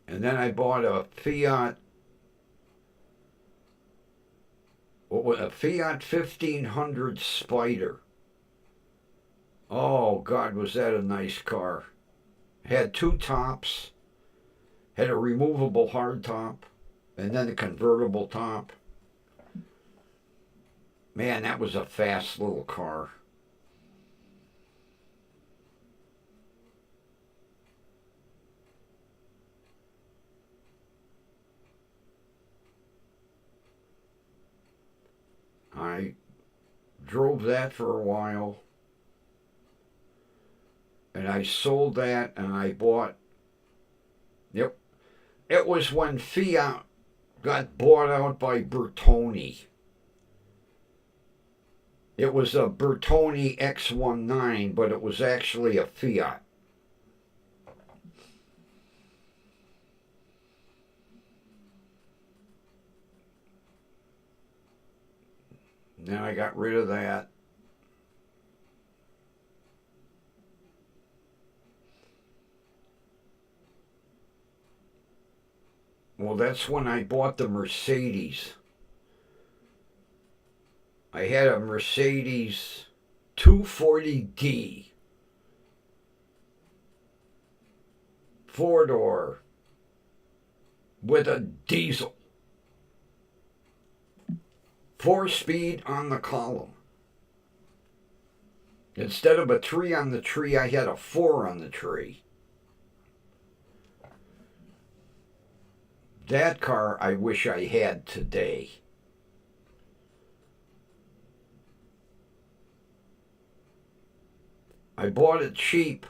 A: And then I bought a Fiat 1500 Spider. Oh, God, was that a nice car. Had two tops. Had a removable hardtop. And then a convertible top. Man, that was a fast little car. I drove that for a while. And I sold that and I bought, yep, it was when Fiat got bought out by Bertoni. It was a Bertoni X19, but it was actually a Fiat. Then I got rid of that. Well, that's when I bought the Mercedes. I had a Mercedes 240D. Four-door with a diesel. 4-speed on the column. Instead of a 3 on the tree, I had a 4 on the tree. That car I wish I had today. I bought it cheap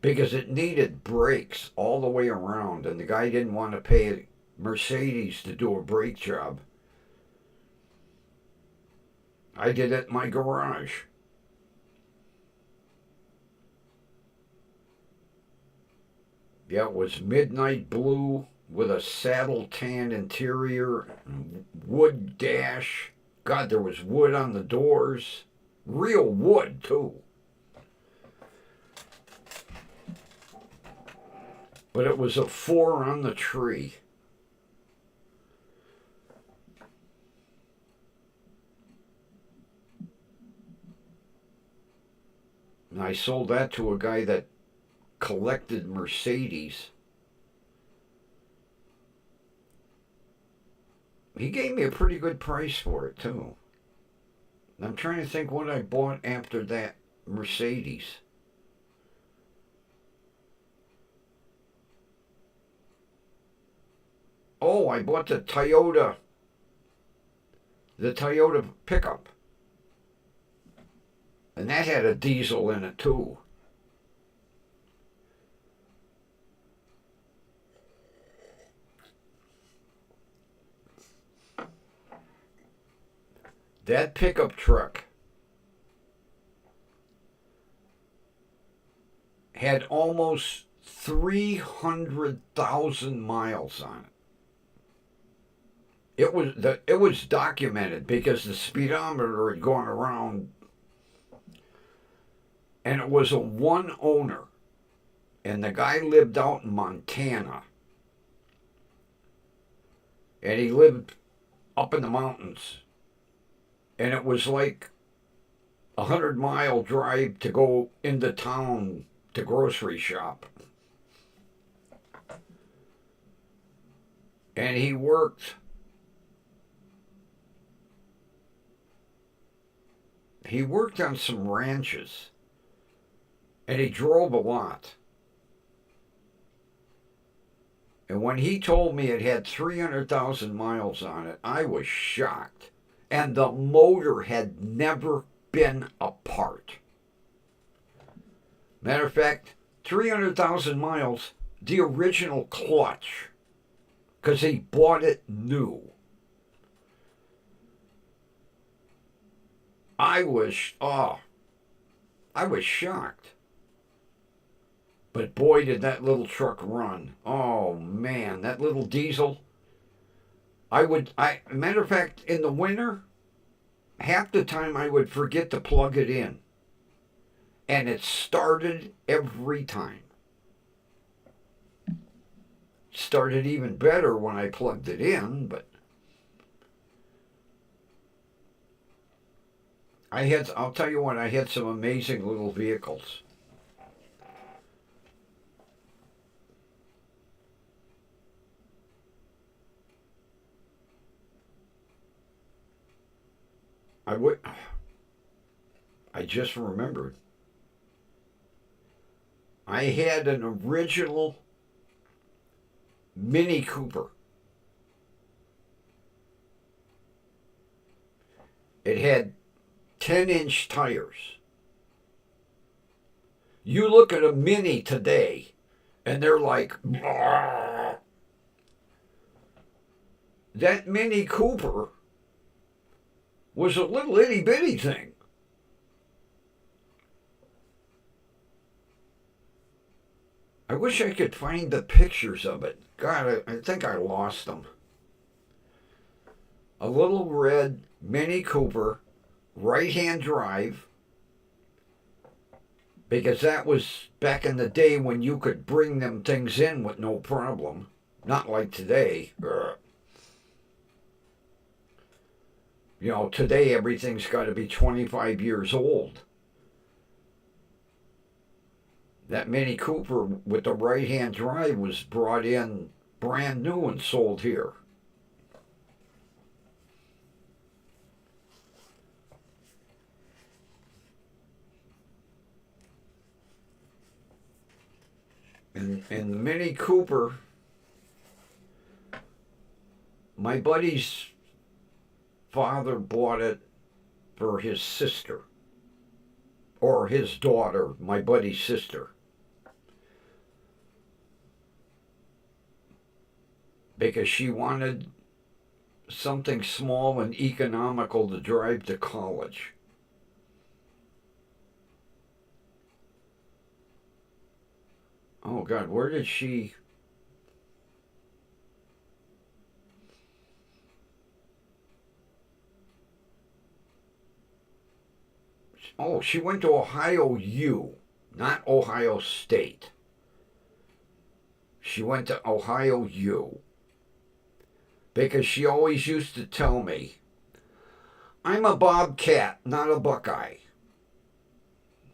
A: because it needed brakes all the way around, and the guy didn't want to pay Mercedes to do a brake job. I did it in my garage. Yeah, it was midnight blue with a saddle tan interior, wood dash. God, there was wood on the doors. Real wood, too. But it was a 4 on the tree. And I sold that to a guy that collected Mercedes. He gave me a pretty good price for it, too. I'm trying to think what I bought after that Mercedes. Oh, I bought the Toyota pickup. And that had a diesel in it, too. That pickup truck had almost 300,000 miles on it. It was documented because the speedometer had gone around, and it was a one owner, and the guy lived out in Montana, and he lived up in the mountains, and it was like 100-mile drive to go into town to grocery shop. And he worked on some ranches, and he drove a lot. And when he told me it had 300,000 miles on it, I was shocked. And the motor had never been apart. Matter of fact, 300,000 miles, the original clutch, because he bought it new. I was shocked. But boy, did that little truck run. Oh man, that little diesel. Matter of fact, in the winter, half the time I would forget to plug it in. And it started every time. Started even better when I plugged it in, but I'll tell you what, I had some amazing little vehicles. I just remembered. I had an original Mini Cooper. It had 10-inch tires. You look at a Mini today, and they're like, "Blah." That Mini Cooper was a little itty bitty thing. I wish I could find the pictures of it. God, I think I lost them. A little red Mini Cooper, right-hand drive, because that was back in the day when you could bring them things in with no problem. Not like today. You know, today everything's got to be 25 years old. That Mini Cooper with the right-hand drive was brought in brand new and sold here. And the Mini Cooper, my buddy's father bought it for his sister, or his daughter, my buddy's sister, because she wanted something small and economical to drive to college. Oh God, where did she... Oh, she went to Ohio U, not Ohio State. She went to Ohio U. Because she always used to tell me, I'm a Bobcat, not a Buckeye.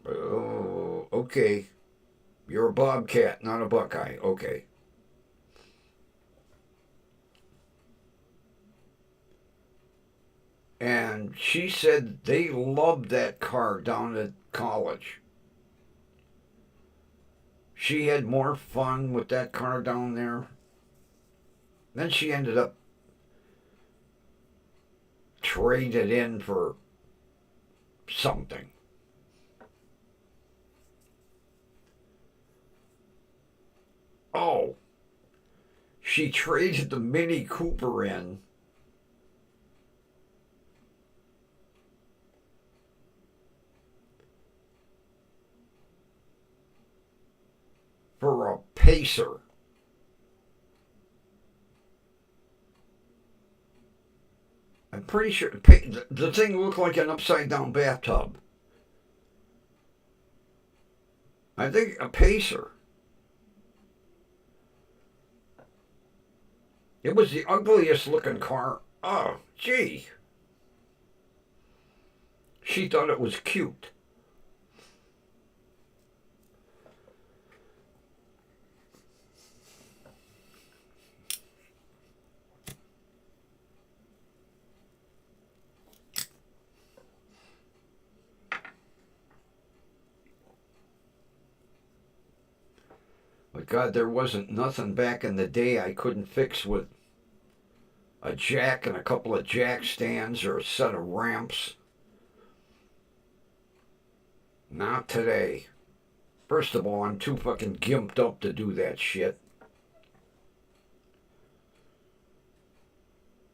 A: Oh, okay. You're a Bobcat, not a Buckeye. Okay. And she said they loved that car down at college. She had more fun with that car down there. Then she ended up traded in for something. Oh, she traded the Mini Cooper in for a Pacer. I'm pretty sure the thing looked like an upside-down bathtub. I think a Pacer. It was the ugliest looking car. Oh, gee. She thought it was cute. But God, there wasn't nothing back in the day I couldn't fix with a jack and a couple of jack stands or a set of ramps. Not today. First of all, I'm too fucking gimped up to do that shit.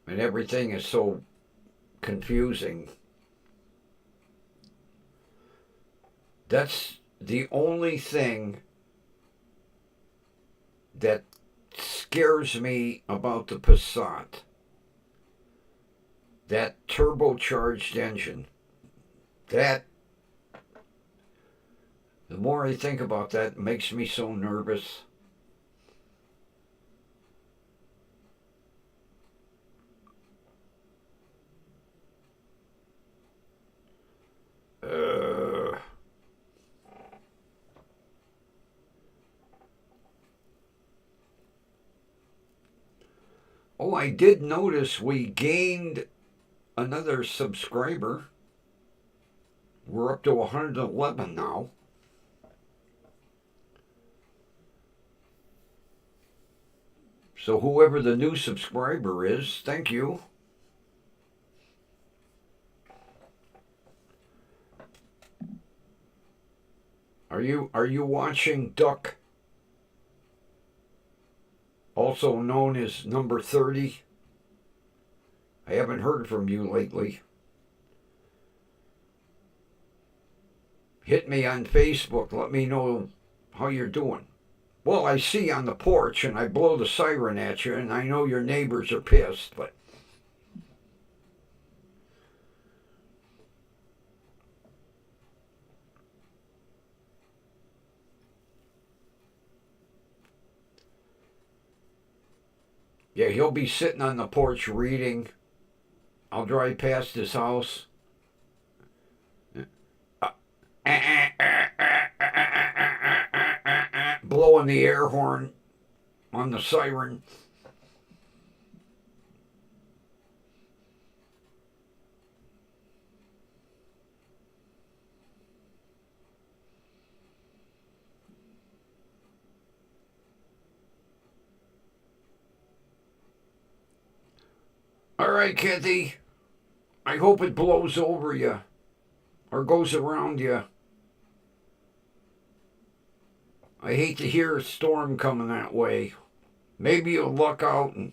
A: And everything is so confusing. That's the only thing that scares me about the Passat. That turbocharged engine. That, the more I think about that, it makes me so nervous. Oh, I did notice we gained another subscriber. We're up to 111 now. So whoever the new subscriber is, thank you. Are you watching Duck, also known as Number 30? I haven't heard from you lately. Hit me on Facebook. Let me know how you're doing. Well, I see you on the porch and I blow the siren at you, and I know your neighbors are pissed, but yeah, he'll be sitting on the porch reading. I'll drive past his house. Blowing the air horn on the siren. All right, Kathy. I hope it blows over you or goes around you. I hate to hear a storm coming that way. Maybe you'll luck out and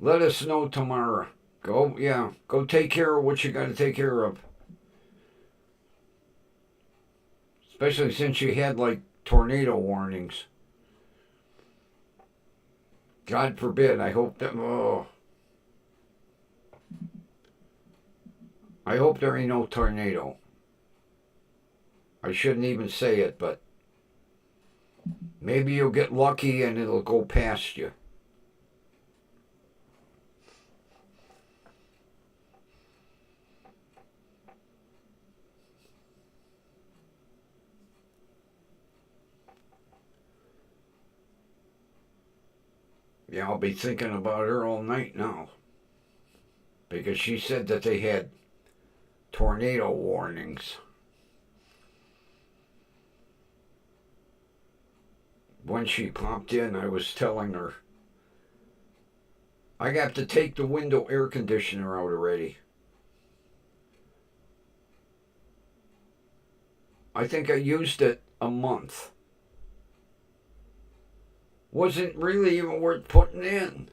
A: let us know tomorrow. Go take care of what you got to take care of. Especially since you had like tornado warnings. God forbid. I hope that. Oh, I hope there ain't no tornado. I shouldn't even say it, but maybe you'll get lucky and it'll go past you. Yeah, I'll be thinking about her all night now. Because she said that they had tornado warnings. When she popped in, I was telling her, I got to take the window air conditioner out already. I think I used it a month. Wasn't really even worth putting in.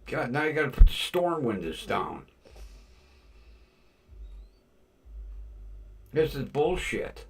A: God, now you gotta put the storm windows down. This is bullshit.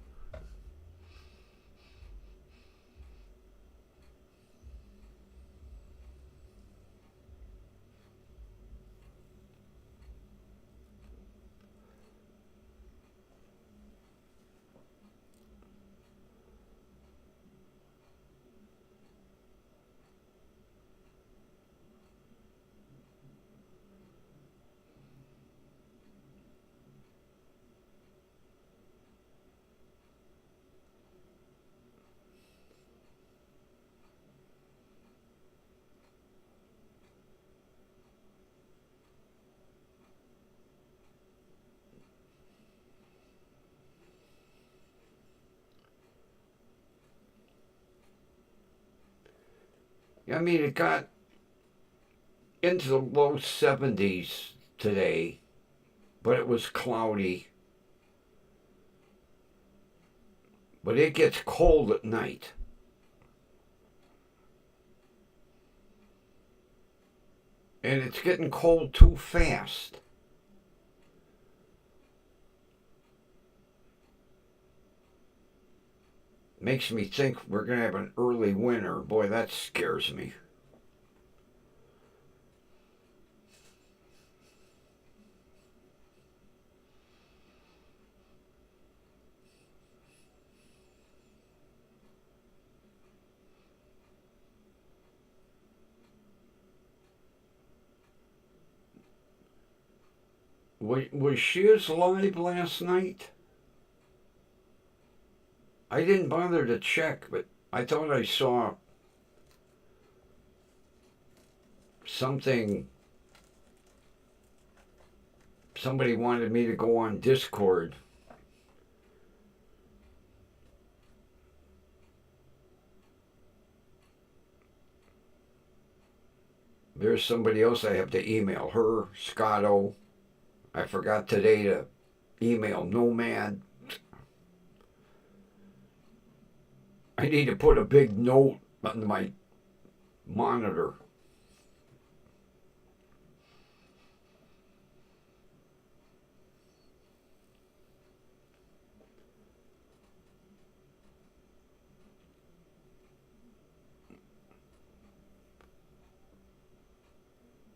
A: I mean, it got into the low 70s today, but it was cloudy. But it gets cold at night. And it's getting cold too fast. Makes me think we're going to have an early winter. Boy, that scares me. Was Shiz live last night? I didn't bother to check, but I thought I saw something. Somebody wanted me to go on Discord. There's somebody else I have to email. Her, Scotto. I forgot today to email Nomad. I need to put a big note on my monitor.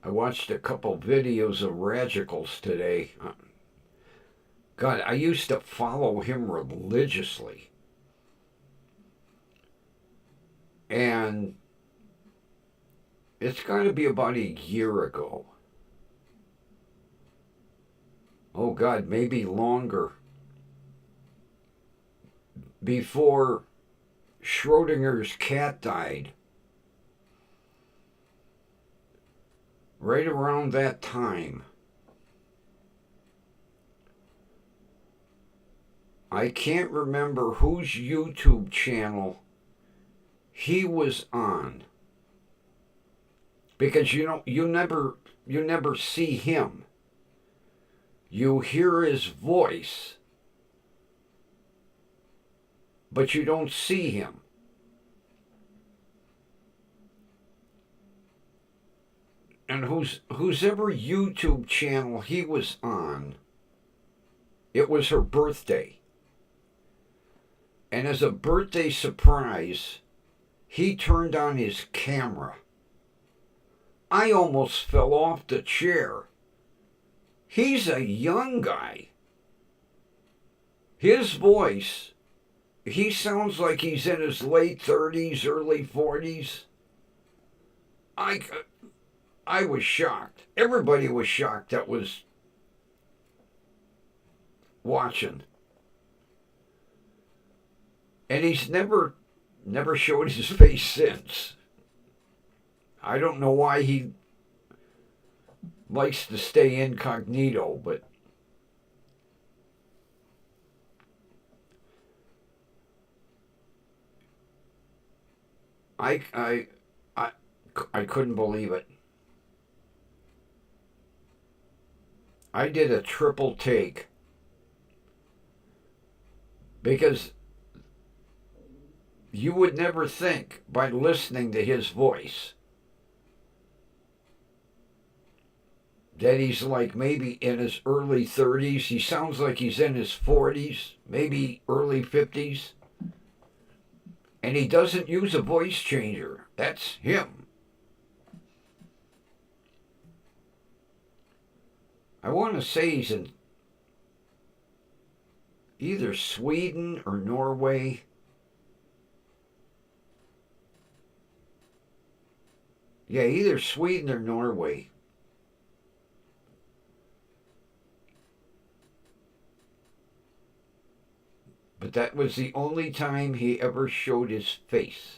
A: I watched a couple videos of Radicals today. God, I used to follow him religiously. And it's got to be about a year ago. Oh, God, maybe longer. Before Schrodinger's cat died. Right around that time. I can't remember whose YouTube channel he was on, because you never see him. You hear his voice, but you don't see him. And whose ever YouTube channel he was on, it was her birthday. And as a birthday surprise, he turned on his camera. I almost fell off the chair. He's a young guy. His voice, he sounds like he's in his late 30s, early 40s. I was shocked. Everybody was shocked that was watching. And he's never showed his face since. I don't know why he likes to stay incognito, but I couldn't believe it. I did a triple take because you would never think by listening to his voice that he's like maybe in his early 30s. He sounds like he's in his 40s, maybe early 50s. And he doesn't use a voice changer. That's him. I want to say he's in either Sweden or Norway. Yeah, either Sweden or Norway. But that was the only time he ever showed his face.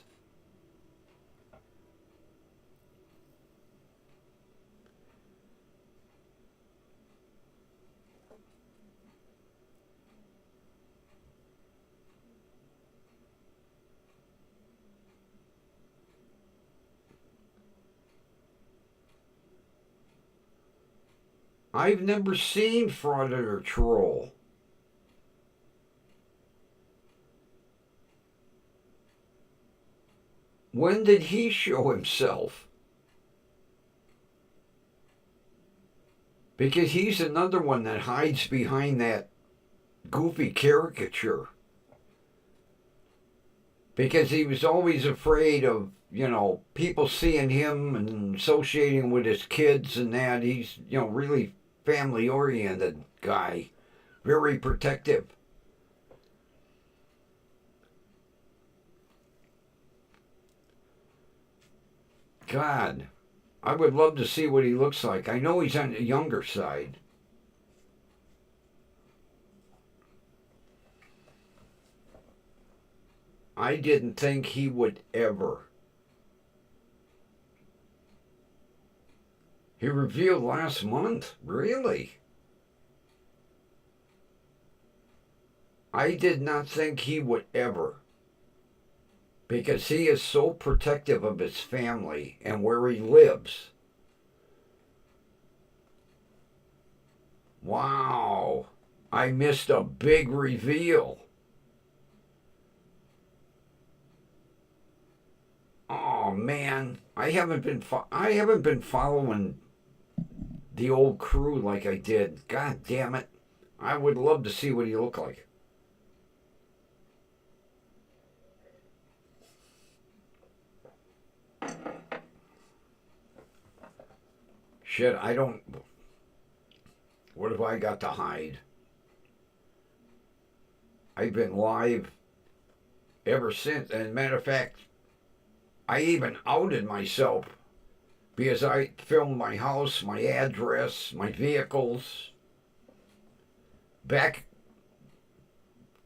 A: I've never seen Fraudit or Troll. When did he show himself? Because he's another one that hides behind that goofy caricature. Because he was always afraid of, people seeing him and associating with his kids and that. He's, really family-oriented guy. Very protective. God, I would love to see what he looks like. I know he's on the younger side. I didn't think he would ever. He revealed last month? Really? I did not think he would ever. Because he is so protective of his family and where he lives. Wow. I missed a big reveal. Oh man, I haven't been following the old crew like I did. God damn it. I would love to see what he looked like. Shit, I don't. What have I got to hide? I've been live ever since. And matter of fact, I even outed myself because I filmed my house, my address, my vehicles back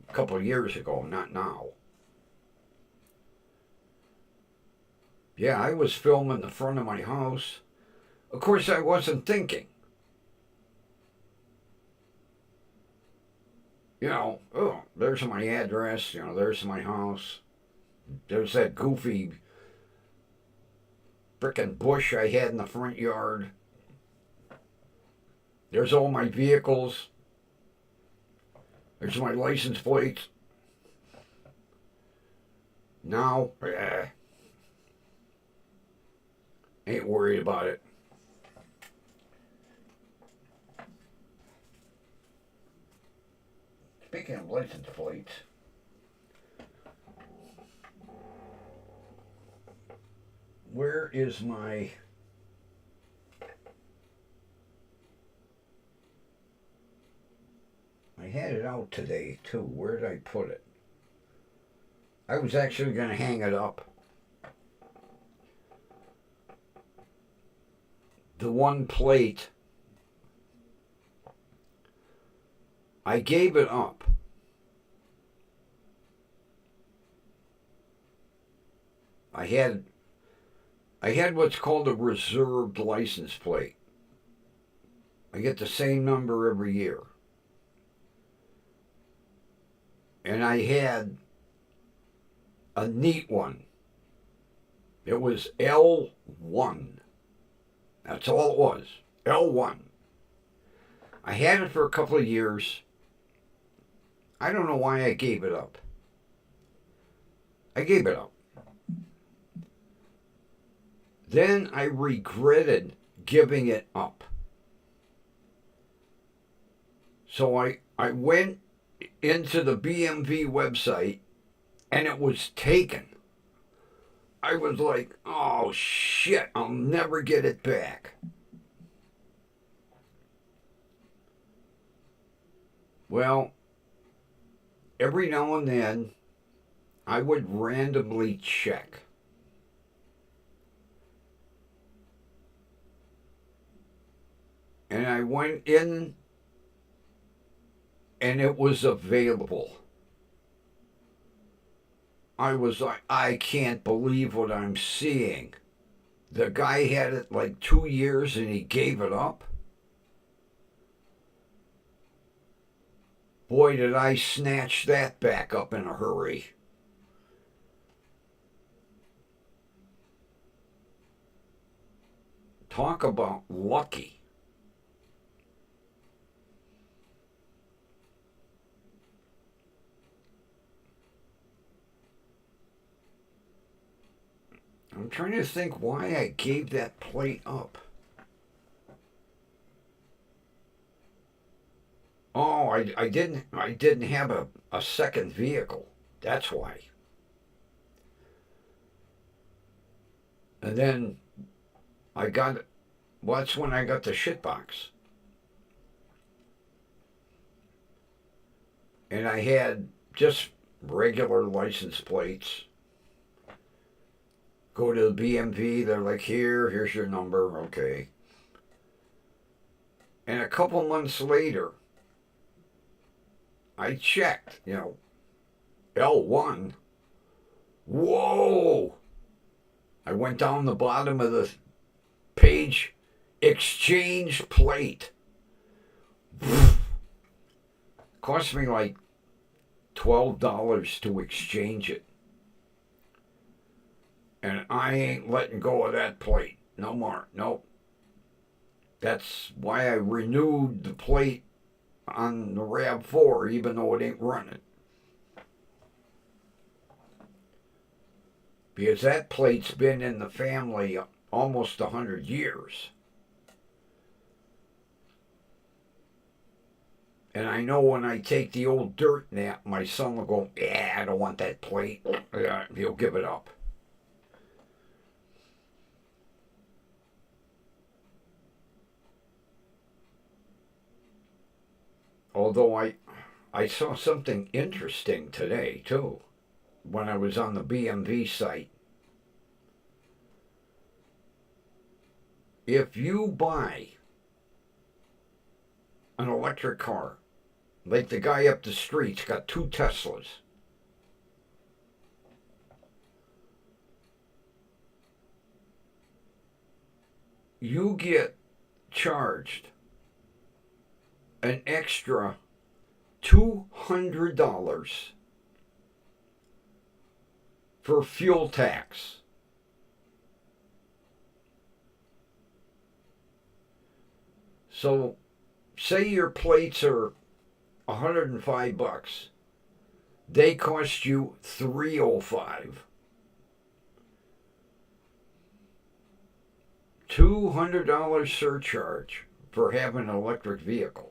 A: a couple of years ago, not now. Yeah, I was filming the front of my house. Of course, I wasn't thinking. You know, oh, there's my address, you know, there's my house. There's that goofy frickin' bush I had in the front yard. There's all my vehicles. There's my license plates. Now, ain't worried about it. Speaking of license plates, where is my... I had it out today, too. Where did I put it? I was actually going to hang it up. The one plate, I gave it up. I had what's called a reserved license plate. I get the same number every year. And I had a neat one. It was L1. That's all it was. L1. I had it for a couple of years. I don't know why I gave it up. I gave it up. Then I regretted giving it up. So I went into the BMV website and it was taken. I was like, oh shit, I'll never get it back. Well, every now and then I would randomly check. And I went in and it was available. I was like, I can't believe what I'm seeing. The guy had it like 2 years and he gave it up. Boy, did I snatch that back up in a hurry. Talk about lucky. I'm trying to think why I gave that plate up. Oh, I didn't have a second vehicle. That's why. And then that's when I got the shitbox. And I had just regular license plates. Go to the BMV, they're like, here's your number, okay. And a couple months later, I checked, L1. Whoa! I went down the bottom of the page, exchange plate. Cost me like $12 to exchange it. And I ain't letting go of that plate. No more. Nope. That's why I renewed the plate on the RAV4, even though it ain't running. because that plate's been in the family almost 100 years. And I know when I take the old dirt nap, my son will go, "Yeah, I don't want that plate." He'll give it up. Although I saw something interesting today, too, when I was on the BMV site. If you buy an electric car, like the guy up the street's got 2 Teslas, you get charged an extra $200 for fuel tax. So, say your plates are $105. They cost you $305. $200 surcharge for having an electric vehicle.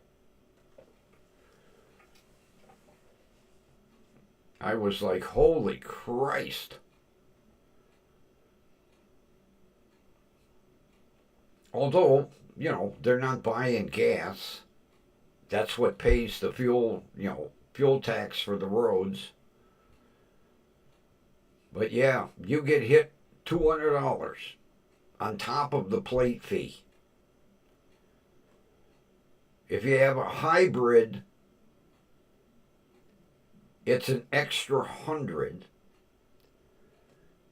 A: I was like, holy Christ. Although, they're not buying gas. That's what pays the fuel tax for the roads. But yeah, you get hit $200 on top of the plate fee. If you have a hybrid, it's an extra 100.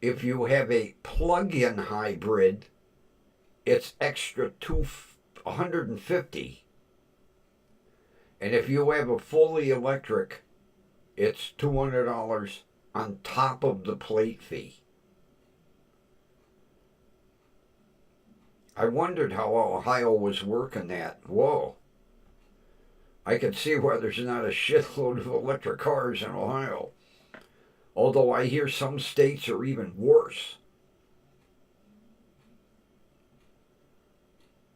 A: If you have a plug-in hybrid, it's extra 150. And if you have a fully electric, it's $200 on top of the plate fee. I wondered how Ohio was working that. Whoa. I can see why there's not a shitload of electric cars in Ohio. Although I hear some states are even worse.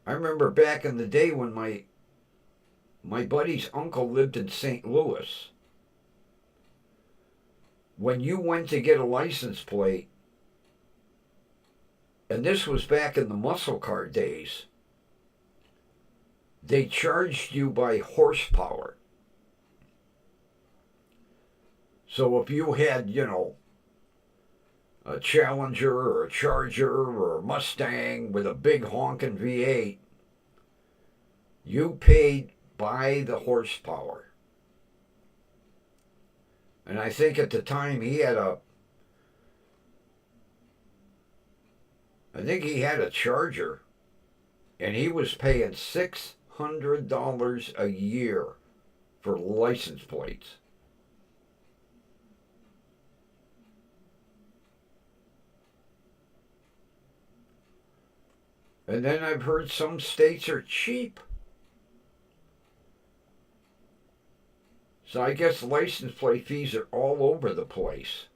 A: I remember back in the day when my buddy's uncle lived in St. Louis. When you went to get a license plate, and this was back in the muscle car days, they charged you by horsepower. So if you had, a Challenger or a Charger or a Mustang with a big honking V8, you paid by the horsepower. And I think at the time he had a Charger, and he was paying $600 a year for license plates. And then I've heard some states are cheap. So I guess license plate fees are all over the place.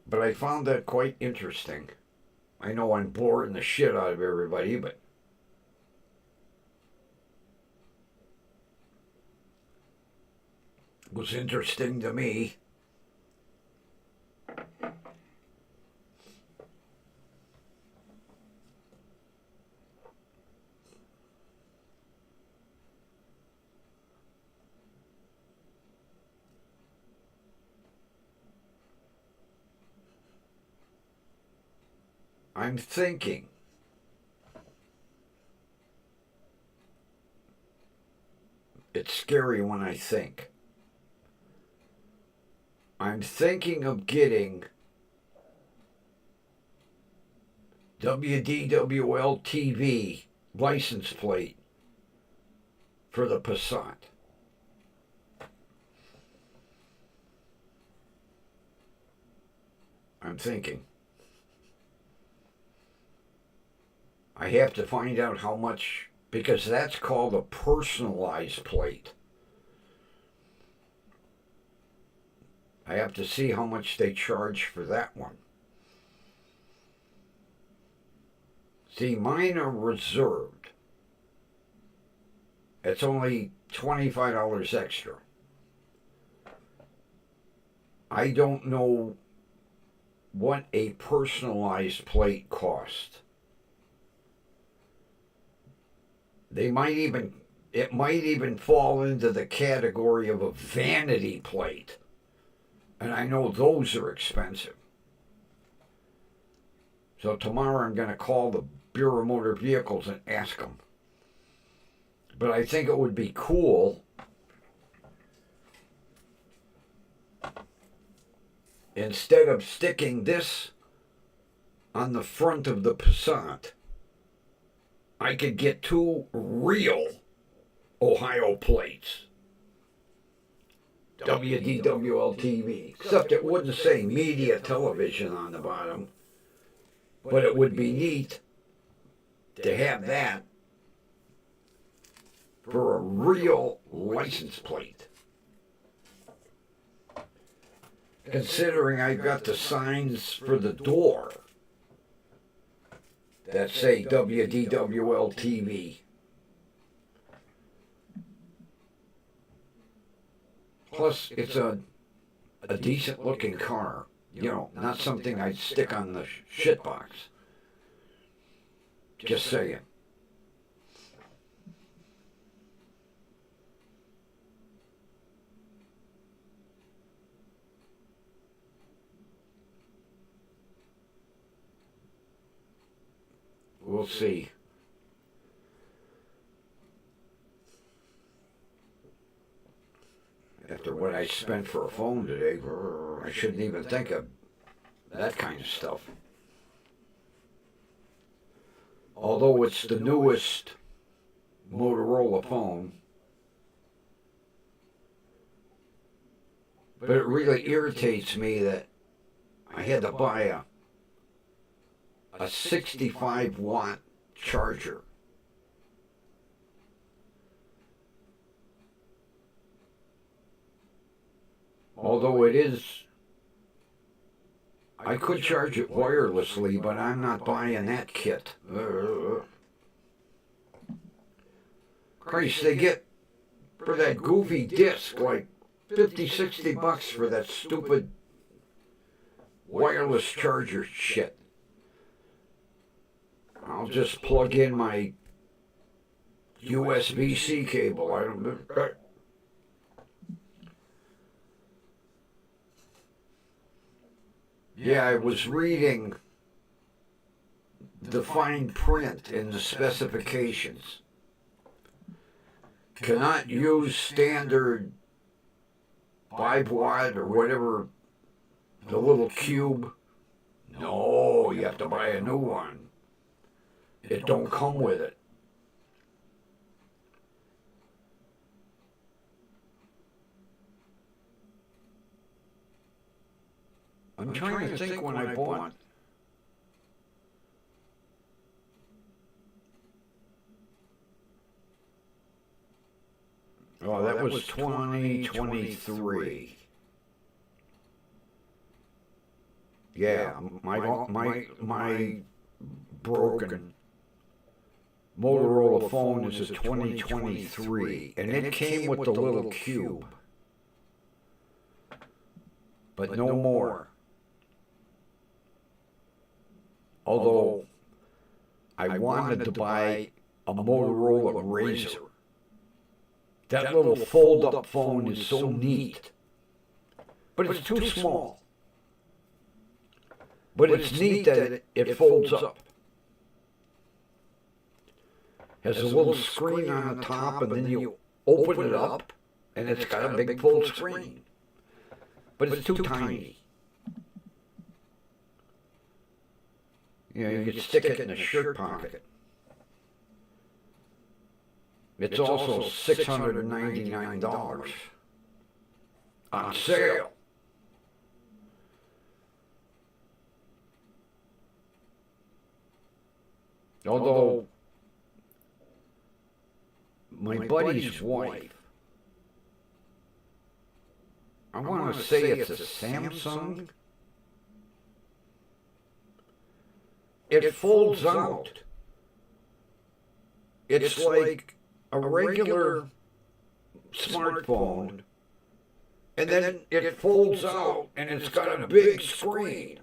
A: But I found that quite interesting. I know I'm boring the shit out of everybody, but it was interesting to me. I'm thinking it's scary when I think. I'm thinking of getting WDWL TV license plate for the Passat. I'm thinking. I have to find out how much, because that's called a personalized plate. I have to see how much they charge for that one. See, mine are reserved. It's only $25 extra. I don't know what a personalized plate costs. It might even fall into the category of a vanity plate. And I know those are expensive. So tomorrow I'm going to call the Bureau of Motor Vehicles and ask them. But I think it would be cool instead of sticking this on the front of the Passat, I could get two real Ohio plates. WDWL TV. Except it wouldn't say media television on the bottom. But it would be neat to have that for a real license plate. Considering I've got the signs for the door that say WDWL TV. Plus, it's a decent looking car. You know, not something I'd stick on the shit box. Just saying. We'll see. After what I spent for a phone today, I shouldn't even think of that kind of stuff. Although it's the newest Motorola phone, but it really irritates me that I had to buy a 65-watt charger. Although it is, I could charge it wirelessly, but I'm not buying that kit. Christ, they get, for that goofy disc, like $50-$60 for that stupid wireless charger shit. I'll just plug in my USB-C cable. I don't. Yeah, I was reading the fine print in the specifications. Cannot use standard 5-watt or whatever, the little cube. No, you have to buy a new one. It don't come with it. I'm trying to think when I bought. Oh, that was 2023. Yeah, my broken Motorola phone is a 2023, and it came with the little cube, but no more. Although I wanted to buy a Motorola Razr. That little fold-up phone is so neat, but it's too small. But it's neat that it folds up. Has a little screen on the top, and then you open it up, and it's got a big full screen. But it's too tiny. You know, you could stick it in a shirt pocket. It's also $699 on sale. Although my buddy's wife, I want to say it's a Samsung. It folds out. It's like a regular smartphone, and then it folds out, and it's got a big screen.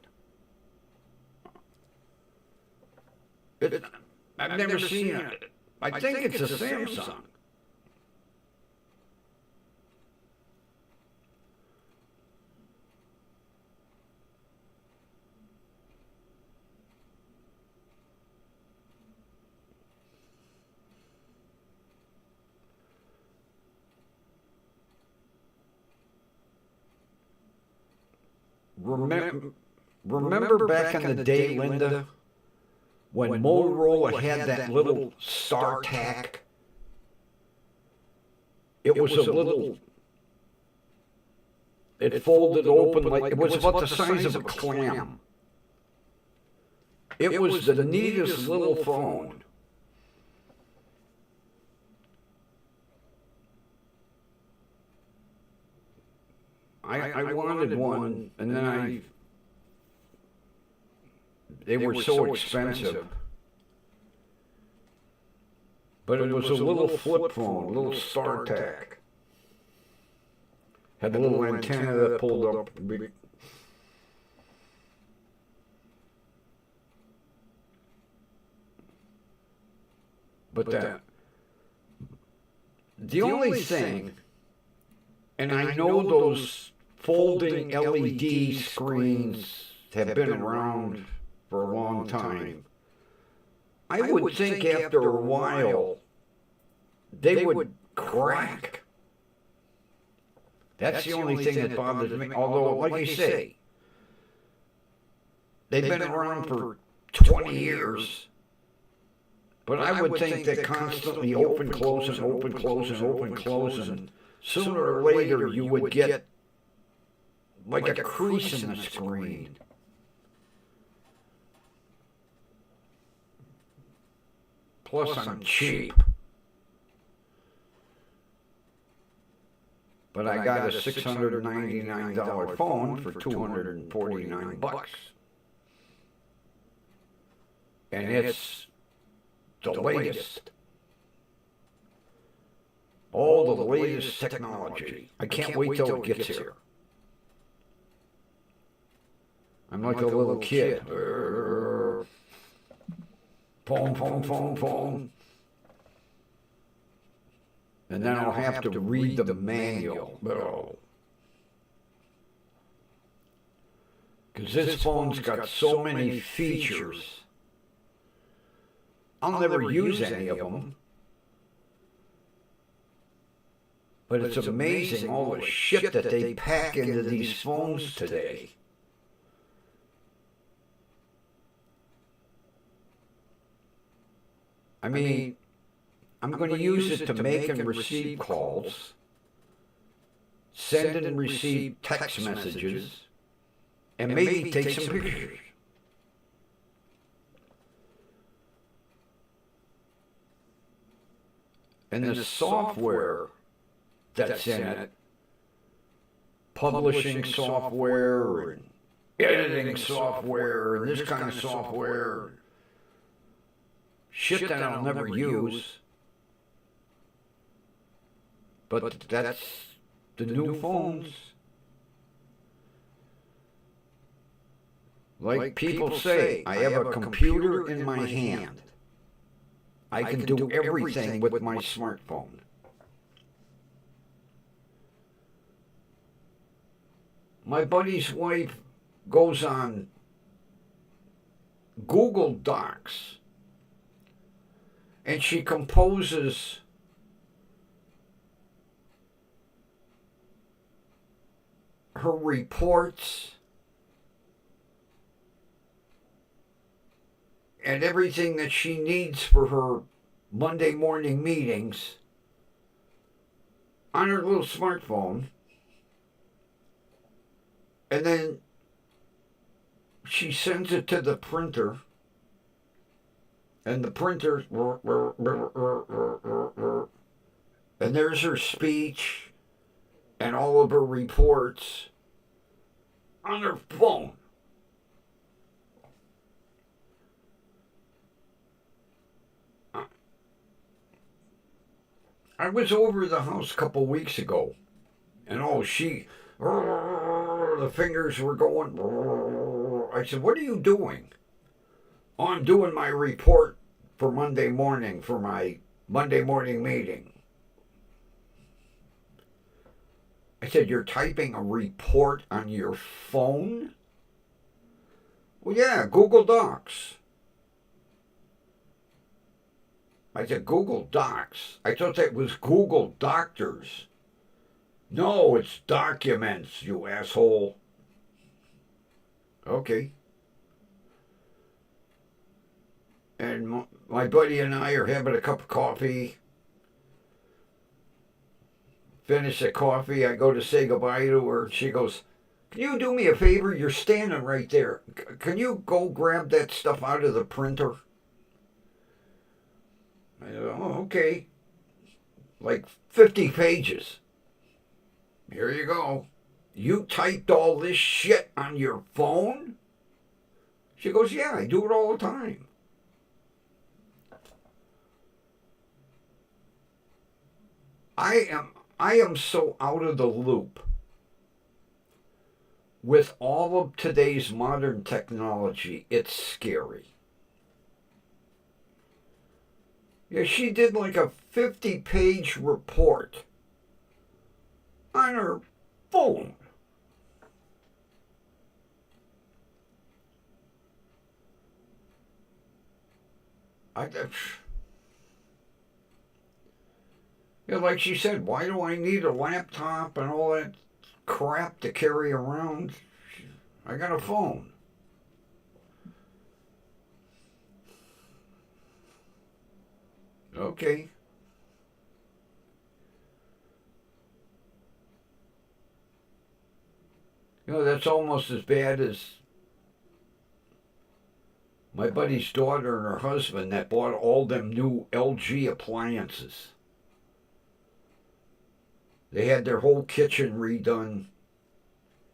A: I've never seen it. I think it's a Samsung. Remember back in the day, Linda, when Motorola had that little StarTAC? It was a little, it folded open like, it was about the size of a clam. It was the neatest little phone. I wanted one, and then they were so expensive. But it was a little flip phone, a little StarTAC. Had a little antenna that pulled up. But the only thing, and I know those folding LED screens have been around for a long time. I would think after a while they would crack. That's the only thing that bothers me. Although, like you say, they've been around for 20 years. But I would think that constantly open, close, and open, close, and open, close, and sooner or later you would get like a crease in the screen. Plus, I'm cheap. But I got a $699 phone for $249. And it's the latest. All the latest technology. I can't wait till it gets here. I'm like a little kid. Phone. And then I'll have to read the manual. Because this phone's got so many features. I'll never use any of them. But it's amazing all the shit that they pack into these phones today. I mean, I'm going to use it to make and receive calls, send and receive text messages, and maybe take some pictures. And the software that's in it, publishing software and editing software and this kind of software, shit that I'll never use. But that's the new phones. Like people say, I have a computer in my hand. I can do everything with my smartphone. My buddy's wife goes on Google Docs and she composes her reports and everything that she needs for her Monday morning meetings on her little smartphone. And then she sends it to the printer. And the printer, and there's her speech. and all of her reports on her phone. I was over the house a couple weeks ago, and the fingers were going. I said, "What are you doing?" "Oh, I'm doing my report for Monday morning for my Monday morning meeting." I said, "You're typing a report on your phone?" "Well, yeah, Google Docs." I said, "Google Docs? I thought that was Google Doctors." "No, it's documents, you asshole." Okay. And my buddy and I are having a cup of coffee. Finish the coffee. I go to say goodbye to her. She goes, "Can you do me a favor? You're standing right there. Can you go grab that stuff out of the printer?" I go, "Oh, okay." Like 50 pages. "Here you go. You typed all this shit on your phone?" She goes, "Yeah, I do it all the time." I am so out of the loop with all of today's modern technology. It's scary. Yeah, she did like a 50-page report on her phone. I, like she said, why do I need a laptop and all that crap to carry around? I got a phone. Okay. That's almost as bad as my buddy's daughter and her husband that bought all them new LG appliances. They had their whole kitchen redone.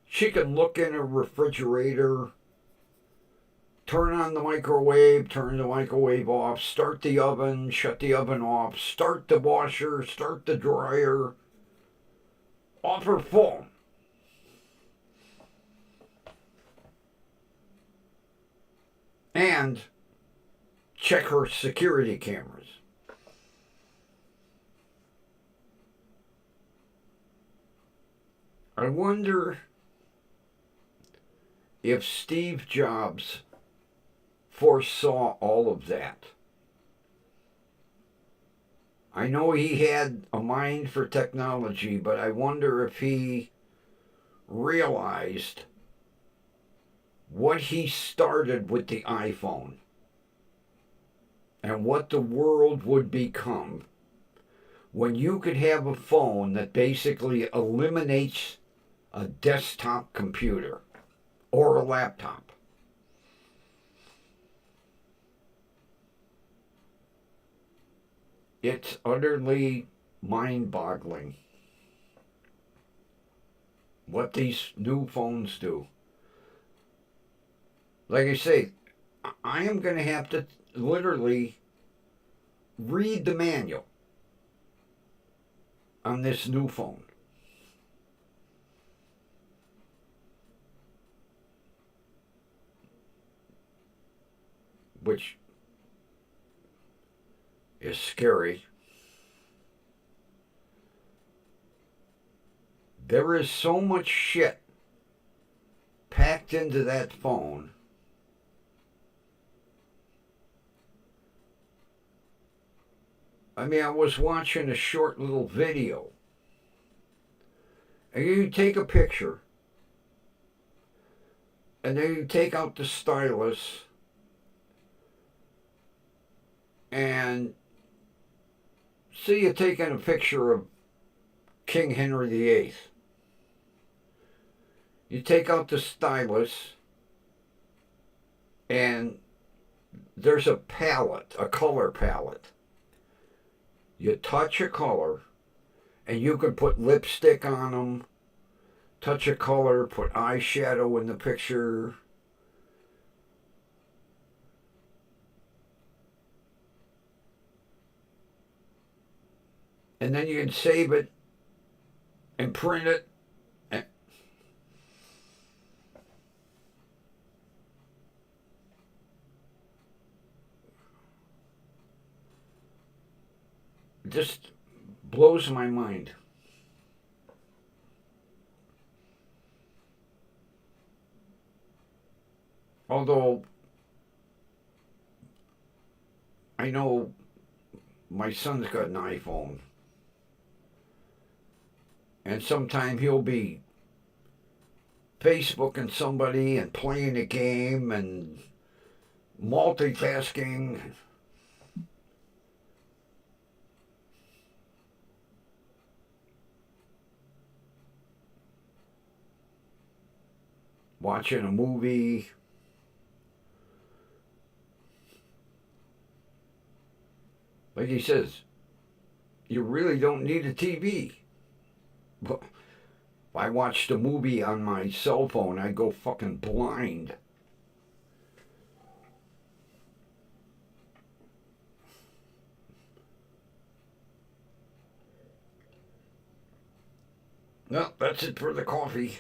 A: She can look in a refrigerator, turn on the microwave, turn the microwave off, start the oven, shut the oven off, start the washer, start the dryer, off her phone. And check her security cameras. I wonder if Steve Jobs foresaw all of that. I know he had a mind for technology, but I wonder if he realized what he started with the iPhone and what the world would become when you could have a phone that basically eliminates a desktop computer or a laptop. It's utterly mind-boggling what these new phones do. Like I say, I am going to have to literally read the manual on this new phone. Which is scary. There is so much shit packed into that phone. I mean, I was watching a short little video. And you take a picture, and then you take out the stylus, and see you taking a picture of King Henry VIII. You take out the stylus, and there's a palette, a color palette. You touch a color, And you could put lipstick on them, touch of color, put eyeshadow in the picture. And then you can save it and print it. It just blows my mind. Although I know my son's got an iPhone, and sometime he'll be Facebooking somebody and playing a game and multitasking. Watching a movie. Like he says, you really don't need a TV. But if I watched a movie on my cell phone, I'd go fucking blind. Well, that's it for the coffee.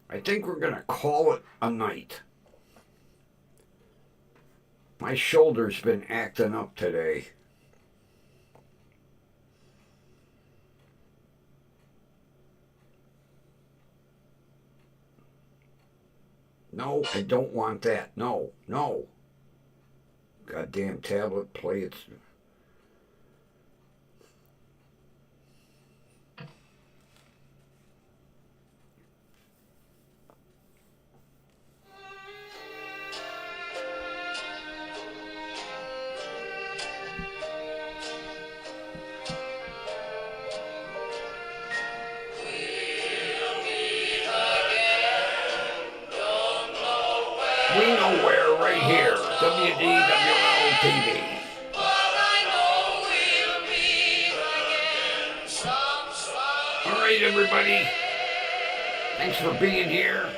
A: I think we're going to call it a night. My shoulder's been acting up today. No, I don't want that. No, no. Goddamn tablet, play it. We know where, right here, WDWL TV. All right, everybody. Thanks for being here.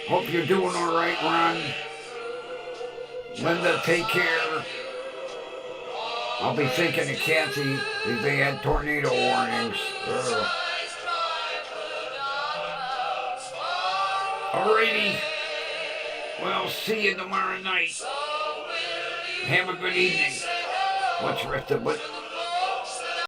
A: Hope you're doing all right, Ron. Linda, take care. I'll be thinking of Kathy if they had tornado warnings. Alrighty. Well, see you tomorrow night. Have a good evening. What's rest of what?